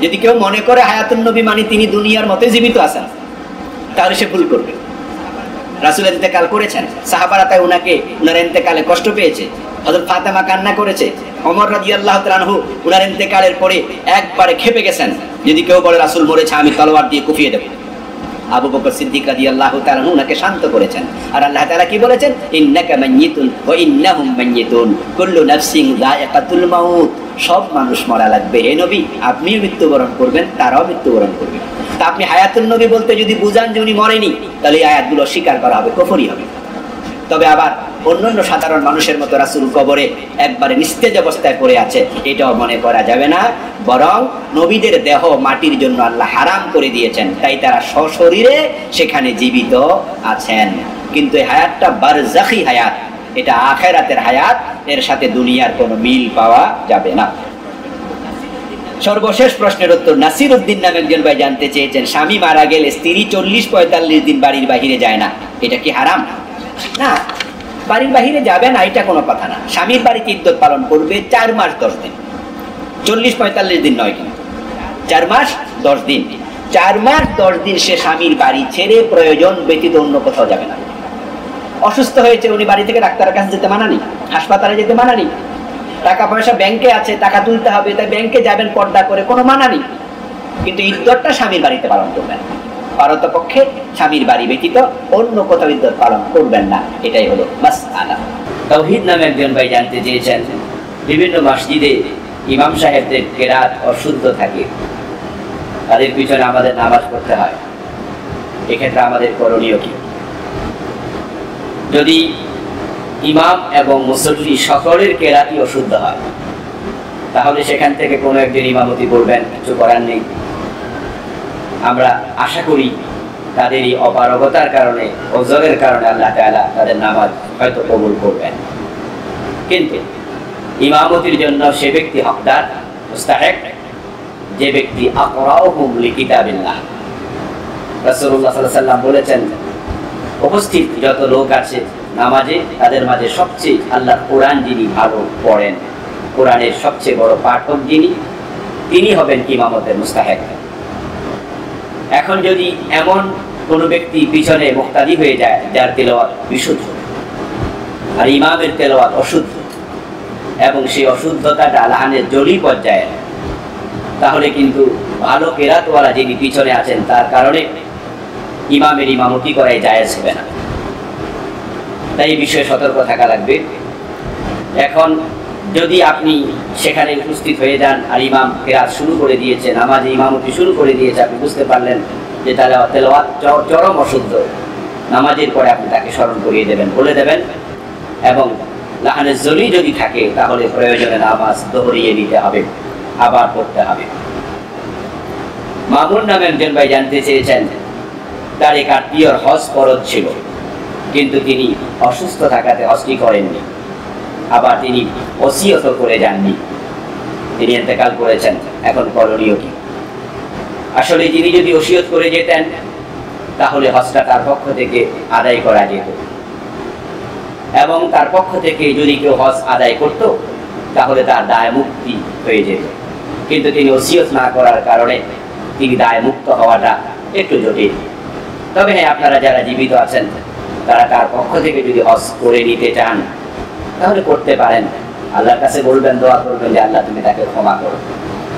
যদি কেউ মনে করে হায়াতুন নবী মানে তিনি দুনিয়ার মতোই জীবিত আছেন, তাহলে সে ভুল করবে। রাসূল ইন্তেকাল করেছেন, সাহাবারা তাই ওনার ইন্তেকালে কষ্ট পেয়েছে। হযরত ফাতেমা কান্না করেছে, ওমর রাদিয়াল্লাহু তাআলা আনহু ওনার ইন্তেকালের পরে একবারে ক্ষেপে গেছেন, যদি কেউ বলে রাসূল মরেছে আমি তলোয়ার দিয়ে কুপিয়ে দেব। আবু বকর সিদ্দিক রাদিয়াল্লাহু তাআলা উনাকে শান্ত করেছেন। আর আল্লাহ তাআলা কি বলেছেন? ইন্নাকা মাইয়িতুন ওয়া ইন্নাহুম মাইয়িতুন কুল্লু নাফসিন যায়িকাতুল মাউত। সব মানুষ মরা লাগবে, হে নবী আপনিও মৃত্যুবরণ করবেন, তারাও মৃত্যুবরণ করবে। তা আপনি হায়াতুন নবী বলতে যদি বুঝান যে উনি মরেনি, তাহলে এই আয়াতগুলো স্বীকার করা হবে, কুফরি হবে। তবে আবার অন্যান্য সাধারণ মানুষের মতো রাসূল কবরে একবারে নিস্তেজ অবস্থায় পড়ে আছে, এটাও মনে করা যাবে না। বরং নবীদের দেহ মাটির জন্য আল্লাহ হারাম করে দিয়েছেন, তাই তারা সশরীরে সেখানে জীবিত আছেন। কিন্তু এই হায়াতটা বারজাখী হায়াত, এটা আখিরাতের হায়াত, এর সাথে দুনিয়ার কোনো মিল পাওয়া যাবে না। সর্বশেষ প্রশ্নের উত্তর নাসির উদ্দিন নামে একজন ভাই জানতে চেয়েছেন, স্বামী মারা গেলে স্ত্রী 40-45 দিন বাড়ির বাহিরে যায় না, এটা কি হারাম? না, বাড়ির বাহিরে যাবে না এটা কোনো কথা না। স্বামীর বাড়িতে ইদ্যত পালন করবে 4 মাস 10 দিন, 40-45 দিন নয়, কিন্তু 4 মাস 10 দিন। 4 মাস 10 দিন সে স্বামীর বাড়ি ছেড়ে প্রয়োজন ব্যতীত অন্য কোথাও যাবে না। অসুস্থ হয়েছে, উনি বাড়ি থেকে ডাক্তারের কাছে যেতে মানা নেই, হাসপাতালে যেতে মানা নেই। টাকা পয়সা ব্যাংকে আছে, টাকা তুলতে হবে, তাই ব্যাংকে যাবেন পর্দা করে, কোনো মানা নেই। কিন্তু ইদ্যতটা স্বামীর বাড়িতে পালন করবেন, পারতপক্ষে স্বামীর বাড়ি ব্যতীত অন্য কোথাও ইদ্যত পালন করবেন না, এটাই হলো মাসআলা। তাওহীদ নামে একজন ভাই জানতে চেয়েছেন, বিভিন্ন মসজিদে ইমাম সাহেবদের কেরাত অশুদ্ধ থাকে, তাদের পিছনে আমাদের নামাজ পড়তে হয়, এক্ষেত্রে আমাদের করণীয় কি? যদি ইমাম এবং মুসল্লি সকলের কেরাতই অশুদ্ধ হয়, তাহলে সেখান থেকে কোনো একজন ইমামতি করবেন, কিছু করার নেই। আমরা আশা করি তাদের এই অপারগতার কারণে, ওজরের কারণে আল্লাহ তাআলা তাদের নামাজ হয়তো কবুল করবেন। কিন্তু ইমামতির জন্য সে ব্যক্তি হকদার, মুস্তাহিক, যে ব্যক্তি আকরাউহুম লিকিতাবিল্লাহ। রাসূলুল্লাহ সাল্লাল্লাহু আলাইহি ওয়াসাল্লাম বলেছেন, উপস্থিত যত লোক আছে নামাজে, তাদের মাঝে সবচেয়ে আল্লাহর কোরআন যিনি ভালো পড়েন, কোরআনের সবচেয়ে বড় পাঠক যিনি, তিনি হবেন ইমামতের মুস্তাহিক। এখন যদি এমন কোন ব্যক্তি পিছনে মুক্তাদি হয়ে যায় যার তেলাওয়াত বিশুদ্ধ আর ইমামের তেলাওয়াত অশুদ্ধ, এবং সেই অশুদ্ধতাটা লাহানের জলি পর্যায়ে, তাহলে কিন্তু ভালো কেরাতওয়ালা যিনি পিছনে আছেন তার কারণে ইমামের ইমামতি করাই জায়েজ হবে না। তাই এই বিষয়ে সতর্ক থাকা লাগবে। এখন যদি আপনি সেখানে উপস্থিত হয়ে যান আর ইমাম কেরাত শুরু করে দিয়েছে, নামাজে ইমামতি শুরু করে দিয়েছে, আপনি বুঝতে পারলেন যে তেলাওয়াত চরম অশুদ্ধ, নামাজের পরে আপনি তাকে স্মরণ করিয়ে দেবেন, বলে দেবেন, এবং লাহানের জলি যদি থাকে তাহলে প্রয়োজনে নামাজ দোহরিয়ে নিতে হবে, আবার পড়তে হবে। মামুন নামে একজন ভাই জানতে চেয়েছেন, তার এক আত্মীয়র হজ ফরজ ছিল, কিন্তু তিনি অসুস্থ থাকাতে হজটি করেননি, আবার তিনি ওসিয়ত করে যাননি, তিনি ইন্তেকাল করেছেন, এখন করণীয় কি? আসলে তিনি যদি ওসিয়ত করে যেতেন তাহলে হজটা তার পক্ষ থেকে আদায় করা যেত, এবং তার পক্ষ থেকে যদি কেউ হজ আদায় করত তাহলে তার দায় মুক্তি হয়ে যেত। কিন্তু তিনি ওসিয়ত না করার কারণে তিনি দায় মুক্ত হওয়াটা একটু জটিল। তবে হ্যাঁ, আপনারা যারা জীবিত আছেন তারা তার পক্ষ থেকে যদি হজ করে নিতে চান তাহলে করতে পারেন, আল্লাহর কাছে বলবেন, দোয়া করবেন যে আল্লাহ তুমি তাকে ক্ষমা করো।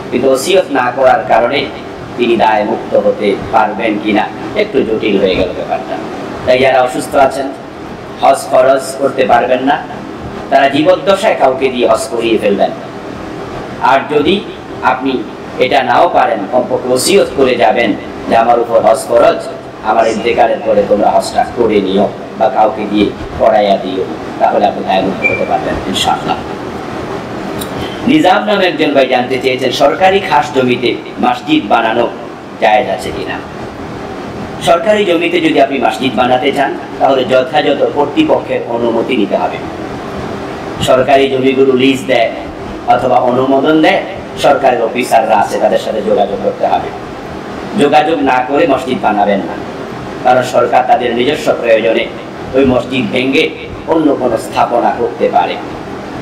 কিন্তু ওসিয়ত না করার কারণে তিনি দায় মুক্ত হতে পারবেন কিনা একটু জটিল হয়ে গেল ব্যাপারটা। তাই যারা অসুস্থ আছেন, হজ ফরজ করতে পারবেন না, তারা জীবদ্দশায় কাউকে দিয়ে হজ করিয়ে ফেলবেন। আর যদি আপনি এটা নাও পারেন, কমপক্ষে ওসিয়ত করে যাবেন যে আমার উপর হজ ফরজ, আমার ইন্তেকালের পরে তোমরা হজটা করে নিও বা কাউকে দিয়ে করাইয়া দিও, তাহলে আপনি দায়মুক্ত হতে পারবেন ইনশাআল্লাহ। নিজাম নামে একজন ভাই জানতে চেয়েছেন, সরকারি খাস জমিতে মসজিদ বানানো জায়েজ আছে কিনা? সরকারি জমিতে যদি আপনি মসজিদ বানাতে চান তাহলে যথাযথ কর্তৃপক্ষের অনুমতি নিতে হবে। সরকারি জমিগুলো লিজ দেয় অথবা অনুমোদন দেয় সরকারের অফিসাররা আছে, তাদের সাথে যোগাযোগ করতে হবে। যোগাযোগ না করে মসজিদ বানাবেন না, কারণ সরকার তাদের নিজস্ব প্রয়োজনে ওই মসজিদ ভেঙে অন্য কোনো স্থাপনা করতে পারে,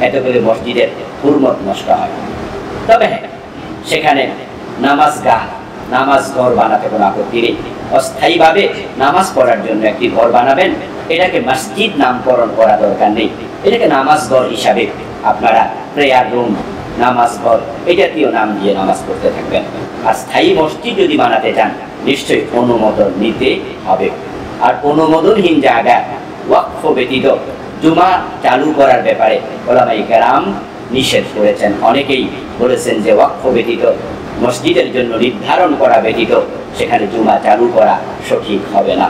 এতে করে মসজিদের হুরমত নষ্ট হয়। তবে হ্যাঁ, সেখানে নামাজ ঘর বানাতে কোনো আপত্তি নেই। অস্থায়ীভাবে নামাজ পড়ার জন্য একটি ঘর বানাবেন, এটাকে মসজিদ নামকরণ করা দরকার নেই, এটাকে নামাজ ঘর হিসাবে আপনারা প্রেয়ার রুম নামাজ ঘর এই জাতীয় নাম দিয়ে নামাজ পড়তে থাকবেন। আর স্থায়ী মসজিদ যদি বানাতে চান নিশ্চয়ই অনুমোদন নিতে হবে। আর অনুমোদনহীন জায়গা ওয়াকফ ব্যতীত জুমা চালু করার ব্যাপারে ওলামায়ে কেরাম নিষেধ করেছেন। অনেকেই বলেছেন যে ওয়াকফ ব্যতীত মসজিদের জন্য নির্ধারণ করা ব্যতীত সেখানে জুমা চালু করা সঠিক হবে না।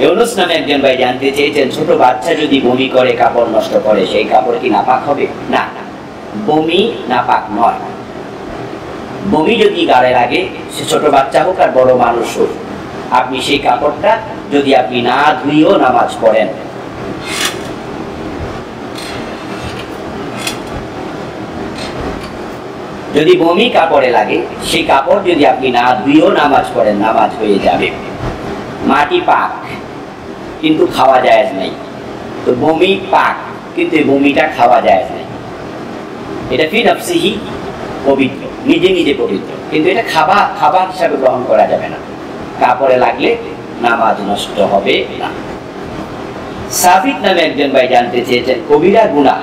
ইউনুস নামে একজন ভাই জানতে চেয়েছেন, ছোট বাচ্চা যদি বমি করে কাপড় নষ্ট করে সেই কাপড় কি নাপাক হবে? না, বমি নাপাক নয়। বমি যদি গায়ে লাগে, সে ছোট বাচ্চা হোক আর বড় মানুষ হোক, আপনি সেই কাপড়টা যদি আপনি না ধুয়েও নামাজ পড়েন, যদি বমি কাপড়ে লাগে সেই কাপড় যদি আপনি না ধুয়েও নামাজ পড়েন, নামাজ হয়ে যাবে। মাটি পাক কিন্তু খাওয়া জায়েজ নাই, তো বমি পাক কিন্তু এই বমিটা খাওয়া জায়েজ নাই। এটা ফি নাফসিহি পবিত্র, নিজে নিজে পবিত্র, কিন্তু এটা খাবার হিসাবে গ্রহণ করা যাবে না। কাপড়ে লাগলে নামাজ নষ্ট হবে না। সাবিত নামে একজন ভাই জানতে চেয়েছেন, কবিরা গুনাহ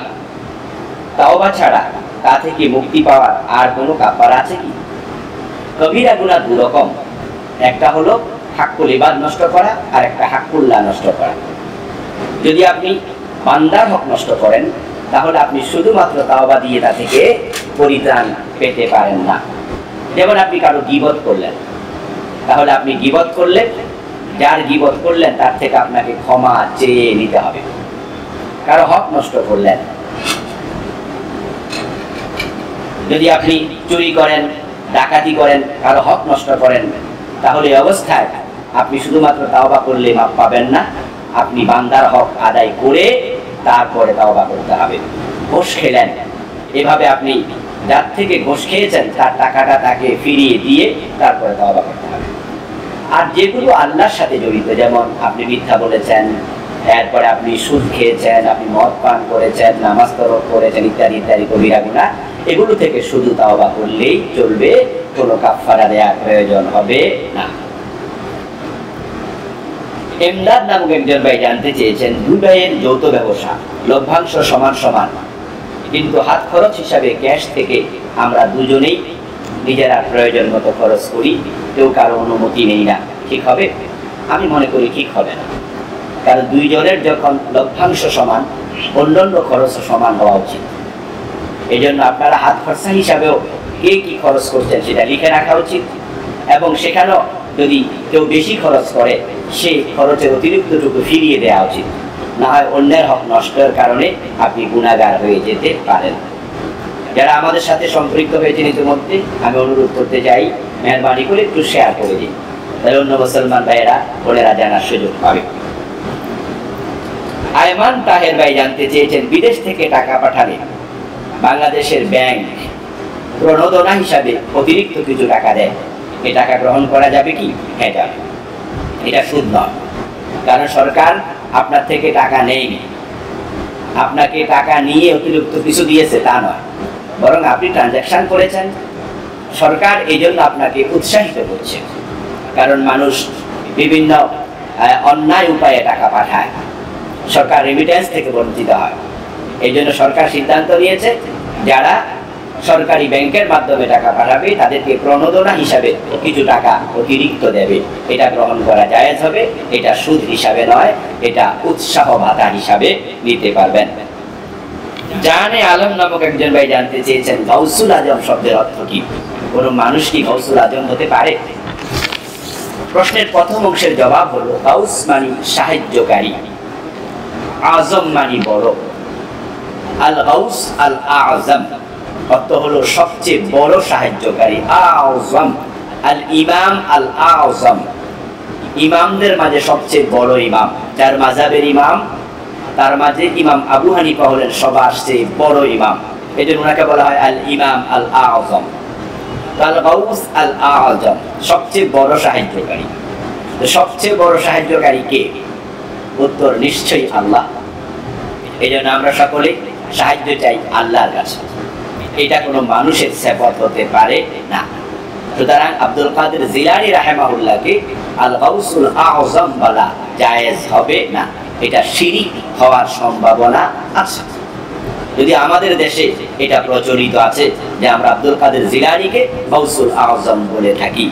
তাওবা ছাড়া তা থেকে মুক্তি পাওয়ার আর কোনো কাফারা আছে কি? কবিরা গুনাহ দু রকম, একটা হলো হাক্কুল ইবাদ নষ্ট করা আর একটা হাক্কুল্লাহ নষ্ট করা। যদি আপনি বান্দার হক নষ্ট করেন তাহলে আপনি শুধুমাত্র তাওবা দিয়ে তা থেকে পরিত্রাণ পেতে পারেন না। যেমন আপনি কারো গীবত করলেন, তাহলে আপনি গীবত করলেন, যার গীবত করলেন তার থেকে আপনাকে ক্ষমা চেয়ে নিতে হবে। কারো হক নষ্ট করলেন, যদি আপনি চুরি করেন, ডাকাতি করেন, কারো হক নষ্ট করেন, তাহলে এই অবস্থায় আপনি শুধুমাত্র তাওবা করলে মাপ পাবেন না, আপনি বান্দার হক আদায় করে তারপরে তাওবা করতে হবে। ঘুষ খেলেন, এভাবে আপনি যার থেকে ঘুষ খেয়েছেন তার টাকাটা তাকে ফিরিয়ে দিয়ে তারপরে তাওবা করতে হবে। আর যেগুলো আল্লাহর সাথে জড়িত, যেমন আপনি মিথ্যা বলেছেন, এরপরে আপনি সুদ খেয়েছেন, আপনি মদ পান করেছেন, নামাজ তরক করেছেন, ইত্যাদি ইত্যাদি কবিরা গুনাহ, এগুলো থেকে শুধু তাওবা করলেই চলবে, কোনো কাফারা দেওয়ার প্রয়োজন হবে না। এমদাদ নামক একজন ভাই জানতে চেয়েছেন, দুই ভাইয়ের যৌথ ব্যবসা, লভ্যাংশ সমান সমান, কিন্তু হাত খরচ হিসাবে ক্যাশ থেকে আমরা দুজনেই নিজেরা প্রয়োজন মতো খরচ করি, কেউ কারো অনুমতি নেই না, ঠিক হবে? আমি মনে করি ঠিক হবে না, কারণ দুইজনের যখন লভ্যাংশ সমান, অন্যান্য খরচ সমান হওয়া উচিত। এই জন্য আপনারা হাত খরচা হিসাবেও কে কি খরচ করছেন সেটা লিখে রাখা উচিত, এবং সেখানেও যদি কেউ বেশি খরচ করে সে খরচের অতিরিক্তটুকু ফিরিয়ে দেওয়া উচিত, না হয় অন্যের হক নষ্টের কারণে আপনি গুনাহগার হয়ে যেতে পারেন। যারা আমাদের সাথে সম্পৃক্ত হয়েছেন ইতিমধ্যে, আমি অনুরোধ করতে চাই মেহরবানি করে একটু শেয়ার করে দিন, তাহলে অন্য মুসলমান ভাইয়েরা বোনেরা জানার সুযোগ পাবে। আয়মান তাহের ভাই জানতে চেয়েছেন, বিদেশ থেকে টাকা পাঠালে বাংলাদেশের ব্যাংক প্রণোদনা হিসাবে অতিরিক্ত কিছু টাকা দেয়, এই টাকা গ্রহণ করা যাবে কি? হ্যাঁ যাবে। এটা সুদ নয়, কারণ সরকার আপনার থেকে টাকা নেয়নি, আপনাকে টাকা নিয়ে অতিরিক্ত কিছু দিয়েছে তা নয়, বরং আপনি ট্রানজাকশন করেছেন, সরকার এই জন্য আপনাকে উৎসাহিত করছে। কারণ মানুষ বিভিন্ন অন্যায় উপায়ে টাকা পাঠায়, সরকার রেমিটেন্স থেকে বঞ্চিত হয়। এই জন্য সরকার সিদ্ধান্ত নিয়েছে যারা সরকারি ব্যাংকের মাধ্যমে টাকা পাঠাবে তাদেরকে প্রণোদনা হিসাবে কিছু টাকা অতিরিক্ত দেবে। এটা গ্রহণ করা জায়েজ হবে, এটা সুদ হিসাবে নয়, এটা উৎসাহ ভাতা হিসাবে নিতে পারবেন। জানে আলম নামক একজন ভাই জানতে চেয়েছেন, গাউসুল আজম শব্দের অর্থ কি? কোন মানুষ কি গাউসুল আজম হতে পারে? প্রশ্নের প্রথম অংশের জবাব হলো, গাউস মানে সাহায্যকারী, আজম মানে বড়। আল গাউস আল আজম অর্থ হলো সবচেয়ে বড় সাহায্যকারী। আজম আল ইমাম আল আজম, ইমামদের মাঝে সবচেয়ে বড় ইমাম, যার মাযহাবের ইমাম, তার মাঝে ইমাম আবু হানিফা হলেন সবার চেয়ে বড় ইমাম, এই জন্য ওনাকে বলা হয় আল ইমাম আল আজম। আল গাউস আল আজম সবচেয়ে বড় সাহায্যকারী। তো সবচেয়ে বড় সাহায্যকারী কে? উত্তর নিশ্চয়ই আল্লাহ। এই জন্য আমরা সকলে সাহায্য চাই আল্লাহর কাছে, এটা কোনো মানুষের সেবত হতে পারে না। সুতরাং আব্দুল কাদের জিলানী রাহিমাহুল্লাহকে আল গাউসুল আযম বলা জায়েজ হবে না, এটা শিরিক হওয়ার সম্ভাবনা আছে। যদি আমাদের দেশে এটা প্রচলিত আছে যে আমরা আব্দুল কাদের জিলানীকে গাউসুল আযম বলে থাকি,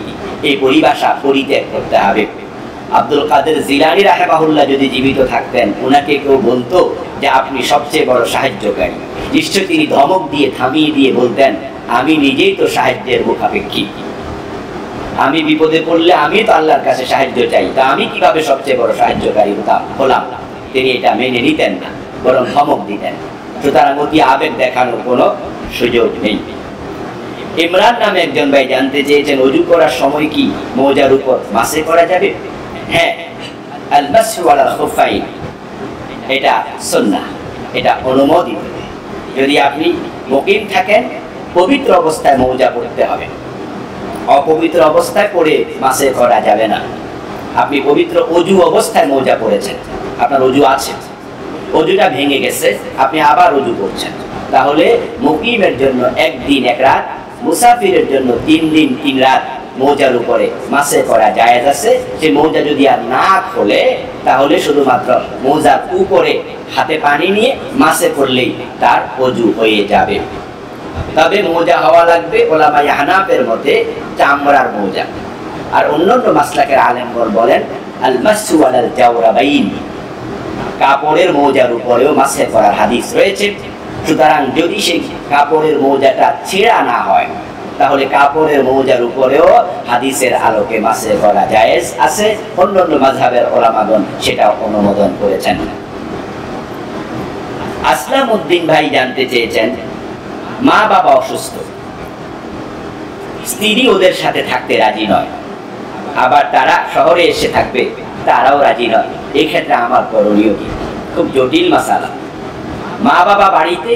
এই পরিভাষা পরিত্যাগ করতে হবে। আব্দুল কাদের জিলানী রাহিমাহুল্লাহ যদি জীবিত থাকতেন, ওনাকে কেউ বলতো যে আপনি সবচেয়ে বড় সাহায্যকারী, নিশ্চয় তিনি ধমক দিয়ে থামিয়ে দিয়ে বলতেন, আমি নিজেই তো সাহায্যের মুখাপেক্ষী, আমি বিপদে পড়লে আমি তো আল্লাহর কাছে সাহায্য চাই, তা আমি কিভাবে সবচেয়ে বড় সাহায্যকারী হলাম। তিনি এটা মেনে নিতেন না, বরং ধমক দিতেন। সুতরাং অতি আবেগ দেখানোর কোনো সুযোগ নেই। ইমরান নামে একজন ভাই জানতে চেয়েছেন, ওযু করার সময় কি মোজার উপর মাসে করা যাবে? হ্যাঁ, আল মাসহু আলাল খুফাইন এটা সুন্নাহ, এটা অনুমোদিত। যদি আপনি মুকিম থাকেন, পবিত্র অবস্থায় মোজা পড়তে হবে, অপবিত্র অবস্থায় পড়ে মাসে করা যাবে না। আপনি পবিত্র ওযু অবস্থায় মোজা পড়েছেন, আপনার ওযু আছে, ওযুটা ভেঙে গেছে, আপনি আবার ওযু করছেন, তাহলে মুকিমের জন্য একদিন এক রাত, মুসাফিরের জন্য 3 দিন 3 রাত মোজার উপরে মাসে করা জায়েজ আছে। সে মোজা যদি আর না খোলে, তাহলে শুধুমাত্র মোজার উপরে হাতে পানি নিয়ে মাসে করলেই তার ওযু হয়ে যাবে। তবে মোজা হওয়া লাগবে ওলামায়ে হানাফের মতে চামড়ার মোজা। আর অন্যান্য মাসলাকের আলেমগণ বলেন আল মাসহু আলাল জাওরাবাইন, কাপড়ের মোজার উপরেও মাসে করার হাদিস রয়েছে। সুতরাং যদি সেই কাপড়ের মোজাটা ছেঁড়া না হয়, তাহলে কাপড়ের মোজার উপরেও হাদিসের আলোকে মাসে করা জায়েজ আছে। অন্যান্য মাযহাবের উলামাগণ সেটা অনুমোদন করেছেন। আসলাম উদ্দিন ভাই জানতে চেয়েছেন, মা বাবা অসুস্থ, স্ত্রী ওদের সাথে থাকতে রাজি নয়, আবার তারা শহরে এসে থাকবে, তারাও রাজি নয়, এই ক্ষেত্রে আমার করণীয় কি? খুব জটিল মাসালা। মা বাবা বাড়িতে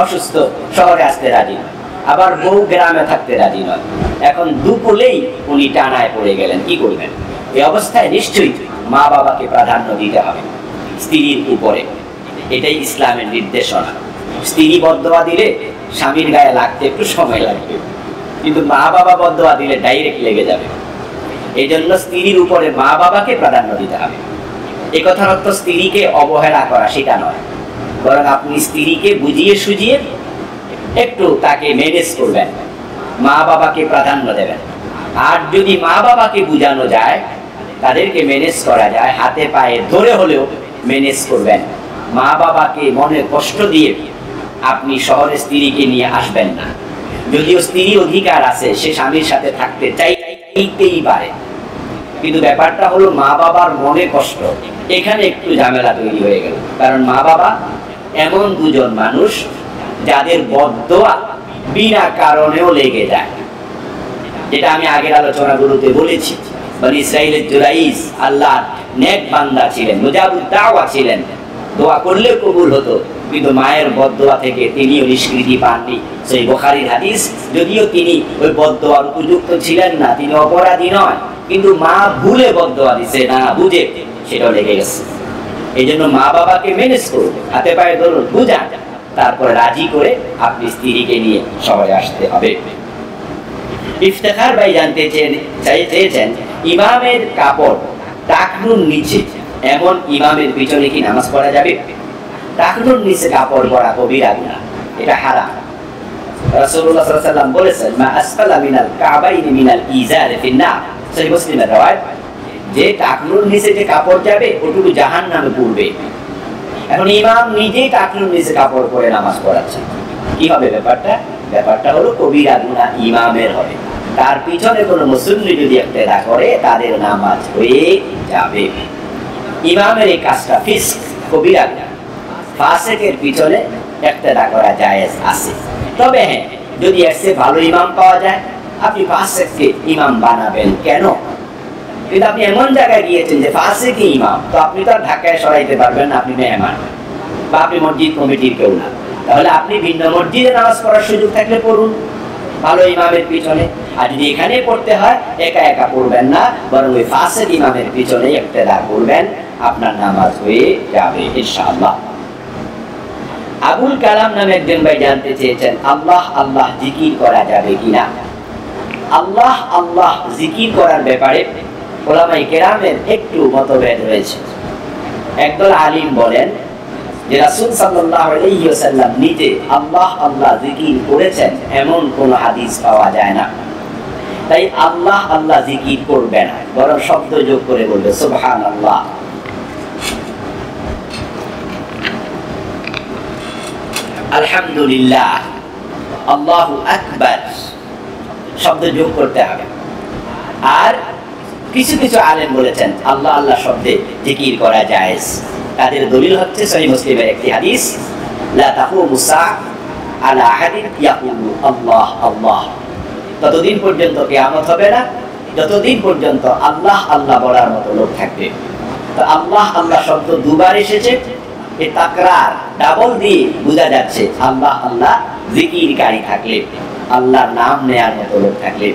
অসুস্থ, শহরে আসতে রাজি নয়, আবার বউ গ্রামে থাকতে রাজি নয়। এখন দুপুরেই উনি টানায় পড়ে গেলেন, কি করবেন? এই অবস্থায় নিশ্চয়ই মা বাবাকে প্রাধান্য দিতে হবে স্ত্রীর উপরে, এটাই ইসলামের নির্দেশনা। স্ত্রী বদদোয়া দিলে স্বামীর গায়ে লাগতে একটু সময় লাগবে, কিন্তু মা বাবা বদদোয়া দিলে ডাইরেক্ট লেগে যাবে। এই জন্য স্ত্রীর উপরে মা বাবাকে প্রাধান্য দিতে হবে। এ কথার অর্থ স্ত্রীকে অবহেলা করা সেটা নয়, বরং আপনি স্ত্রীকে বুঝিয়ে সুঝিয়ে একটু তাকে ম্যানেজ করবেন, মা বাবাকে প্রাধান্য দেবেন। আর যদি মা বাবাকে বুঝানো যায়, তাদেরকে ম্যানেজ করা যায়, হাতে পায়ে ধরে হলেও ম্যানেজ করবেন। মা বাবাকে মনে কষ্ট দিয়ে আপনি শহরে স্ত্রীকে নিয়ে আসবেন না। যদিও স্ত্রীর অধিকার আছে, সে স্বামীর সাথে থাকতে চাইতেই পারে, কিন্তু ব্যাপারটা হলো মা বাবার মনে কষ্ট, এখানে একটু ঝামেলা তৈরি হয়ে গেল। কারণ মা বাবা এমন দুজন মানুষ যাদের বদদোয়া বিনা কারণেও লেগে যায়, যেটা আমি আগের আলোচনাগুলোতে বলেছি। বনি ইসরাইলের জুরাইজ আল্লাহর নেক বান্দা ছিলেন, মুজাবুদ দাওয়া ছিলেন, দোয়া করলে কবুল হতো, কিন্তু মায়ের বদদোয়া থেকে তিনিও নিষ্কৃতি পাননি। সেই বুখারীর হাদিস। যদিও তিনি ওই বদদোয়ার উপযুক্ত ছিলেন না, তিনি অপরাধী নয়, কিন্তু মা ভুলে বদদোয়া দিছে, না বুঝে, সেটাও লেগে গেছে। এই জন্য মা বাবাকে ম্যানেজ করুন, হাতে পায়ে ধরুন, বুঝান, তারপরে রাজি করে আপনি স্ত্রীকে নিয়ে শহরে আসতে হবে। ইফতেখার ভাই জানতে চেয়েছেন, ইমামের কাপড় টাকনুর নিচে, এমন ইমামের পিছনে কি নামাজ পড়া যাবে? টাকনুর নিচে কাপড় পরা কবিরা গুনাহ, এটা হারাম। রাসূলুল্লাহ সাল্লাল্লাহু আলাইহি ওয়াসাল্লাম বলেছেন, মা আসফালা মিনাল কাবাইনি মিনাল ইজারি ফিন্নার, সহিহ মুসলিমের রাওয়ায়াত, যে টাকনুর নিচে যে কাপড় যাবে ওটুকু জাহান্নামে পড়বে। এখন ইমাম নিজেই টাকনুর নিচে কাপড় পরে নামাজ পড়াচ্ছেন, কি হবে ব্যাপারটা? ব্যাপারটা হলো কবিরা গুনাহ ইমামের হবে, তার পিছনে কোনো মুসল্লি যদি ইক্তেদা করে তাদের নামাজ হয়ে যাবে। ইমামের এই কাজটা ফিস্ক, কবিরা গুনাহ, ফাসিকের পিছনে ইক্তেদা করা জায়েজ আছে। তবে হ্যাঁ, যদি এর চেয়ে ভালো ইমাম পাওয়া যায়, আপনি ফাসিককে ইমাম বানাবেন কেন? কিন্তু আপনি এমন জায়গায় গিয়েছেন যে ফাসিকই ইমাম, তো আপনি তো আর ঢাকায় সরাইতে পারবেন না, আপনি মেহমান বা আপনি মসজিদ কমিটির কেউ না, তাহলে আপনি ভিন্ন মসজিদে নামাজ পড়ার সুযোগ থাকলে পড়ুন ভালো ইমামের পিছনে। আর যদি এখানে পড়তে হয়, একা একা পড়বেন না, বরং ওই ফাসিক ইমামের পিছনে ইক্তেদা করবেন, আপনার নামাজ হয়ে যাবে ইনশাআল্লাহ। আবুল কালাম নামে একজন ভাই জানতে চেয়েছেন, আল্লাহ আল্লাহ জিকির করা যাবে কিনা? আল্লাহ আল্লাহ জিকির করার ব্যাপারে উলামায়ে কেরামের একটু মতভেদ রয়েছে। একদল আলিম বলেন যে রাসূল সাল্লাল্লাহু আলাইহি ওয়াসাল্লাম নিজে আল্লাহ আল্লাহ জিকির করেছেন এমন কোন হাদিস পাওয়া যায় না। তাই আল্লাহ আল্লাহ জিকির করবে না, বরং শব্দ যোগ করে বলবে সুবহানাল্লাহ। আলহামদুলিল্লাহ, আল্লাহু আকবার, শব্দ যোগ করতে হবে। আর কিছু কিছু আলেম বলেছেন আল্লাহ আল্লাহ শব্দে জিকির করা জায়েজ। তাদের দলিল হচ্ছে সহিহ মুসলিমের একটি হাদিস, লা তাকুমু সাআ আলা আহাদিন ইয়াকুলু আল্লাহ আল্লাহ। ততদিন পর্যন্ত কিয়ামত হবে না যতদিন পর্যন্ত আল্লাহ আল্লাহ বলার মতো লোক থাকবে। তো আল্লাহ আল্লাহ শব্দ দুবার এসেছে, এই তাকরার ডাবল দিয়ে বোঝা যাচ্ছে আল্লাহ আল্লাহ জিকিরকারী থাকলে, আল্লাহর নাম নেয়ার মতো লোক থাকলে।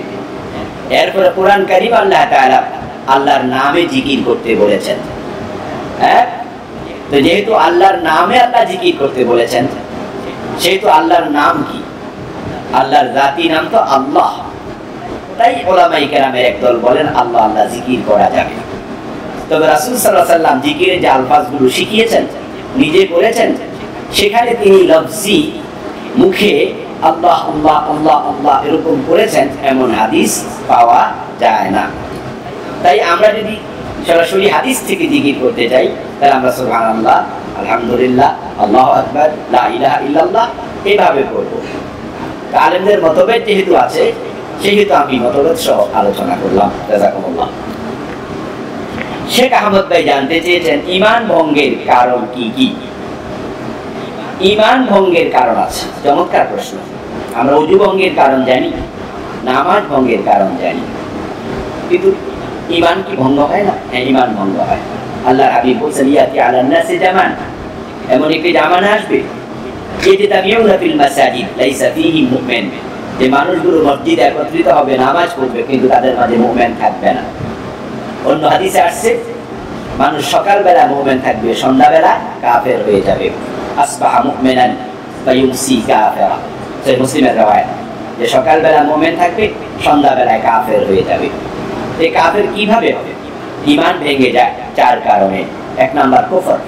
এরপরে কোরআন কারীম আল্লাহ তাআলা আল্লাহর নামে জিকির করতে বলেছেন। হ্যাঁ, তো যেহেতু আল্লাহর নামে আল্লাহ জিকির করতে বলেছেন, সেহেতু আল্লাহর নাম কি? আল্লাহর জাতি নাম তো আল্লাহ। তাই উলামায়ে কেরামের একদল বলেন আল্লাহ আল্লাহ জিকির করা যাবে। তবে রাসূল সাল্লাল্লাহু আলাইহি ওয়াসাল্লাম জিকিরের যে আলফাজগুলো শিখিয়েছেন, নিজে করেছেন, সেখানে তিনি লফজি মুখে আল্লাহ আল্লাহ আল্লাহ আল্লাহ এরকম করেছেন এমন হাদিস পাওয়া যায় না। তাই আমরা যদি সরাসরি হাদিস থেকে জিকির করতে যাই, তাহলে আমরা সুবহানাল্লাহ, আলহামদুলিল্লাহ, আল্লাহু আকবার, লা ইলাহা ইল্লাল্লাহ এইভাবে করব। আলেমদের মতভেদ যেহেতু আছে, সেহেতু আমি মতভেদ সহ আলোচনা করলাম। জাযাকুমুল্লাহ। শেখ আহমদ ভাই জানতে চেয়েছেন ঈমান ভঙ্গের কারণ কি কি? ঈমান ভঙ্গের কারণ আছে। চমৎকার প্রশ্ন। আমরা ওযু ভঙ্গের কারণ জানি, নামাজ ভঙ্গের কারণ জানি, কিন্তু ঈমান কি ভঙ্গ হয় না? হ্যাঁ, ঈমান ভঙ্গ হয়। আল্লাহর হাবিব বলেছেন ইয়াতি আলান নাসি জামান, এমন একটি জামানা আসবে ইয়াতামিউনা ফিল মাসাজিদ লাইসা ফীহি মুমিন, যে মানুষগুলো মসজিদে একত্রিত হবে, নামাজ পড়বে, কিন্তু তাদের মাঝে মুমিন থাকবে না। অন্য হাদিসে আসছে মানুষ সকালবেলা মুমিন থাকবে, সন্ধ্যাবেলা কাফের হয়ে যাবে। আসবাহা মুমিনান ফায়ুমসি কাফিরা, সহিহ মুসলিমের riwayat, যে সকালবেলা মুমিন থাকবে, সন্ধ্যাবেলায় কাফের হয়ে যাবে। এই কাফের কিভাবে হবে? ঈমান ভেঙে যায় চার কারণে। এক নাম্বার কুফর,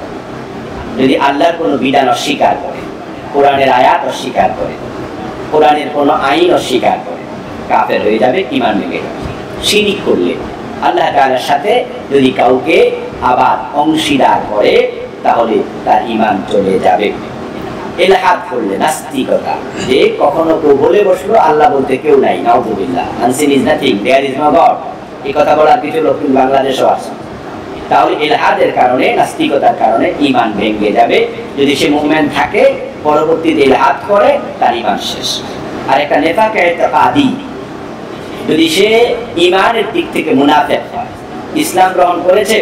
যদি আল্লাহর কোনো বিধান অস্বীকার করে, কোরআনের আয়াত অস্বীকার করে, কোরআনের কোনো আইন অস্বীকার করে, কাফের হয়ে যাবে, ঈমান ভেঙে যাবে। শিরক করলে, আল্লাহ তাআলার সাথে যদি কাউকে আবার অংশীদার করে, তাহলে তার ঈমান চলে যাবে। ইলহাদ করলে, নাস্তিকতা, যে কখনো কেউ বলে বসলো আল্লাহ বলতে কেউ নাই, নাউযুবিল্লাহ, unseen is nothing, there is no God, এই কথা বলার কিছু লোক বাংলাদেশেও আছে। তাহলে ইলহাদের কারণে, নাস্তিকতার কারণে ঈমান ভেঙে যাবে। যদি সে মুমিন থাকে, পরবর্তীতে ইলহাদ করে, তার ঈমান শেষ। আর একটা নিফাক ইতিকাদি, যদি সে ঈমানের দিক থেকে মুনাফিক হয়, ইসলাম গ্রহণ করেছে,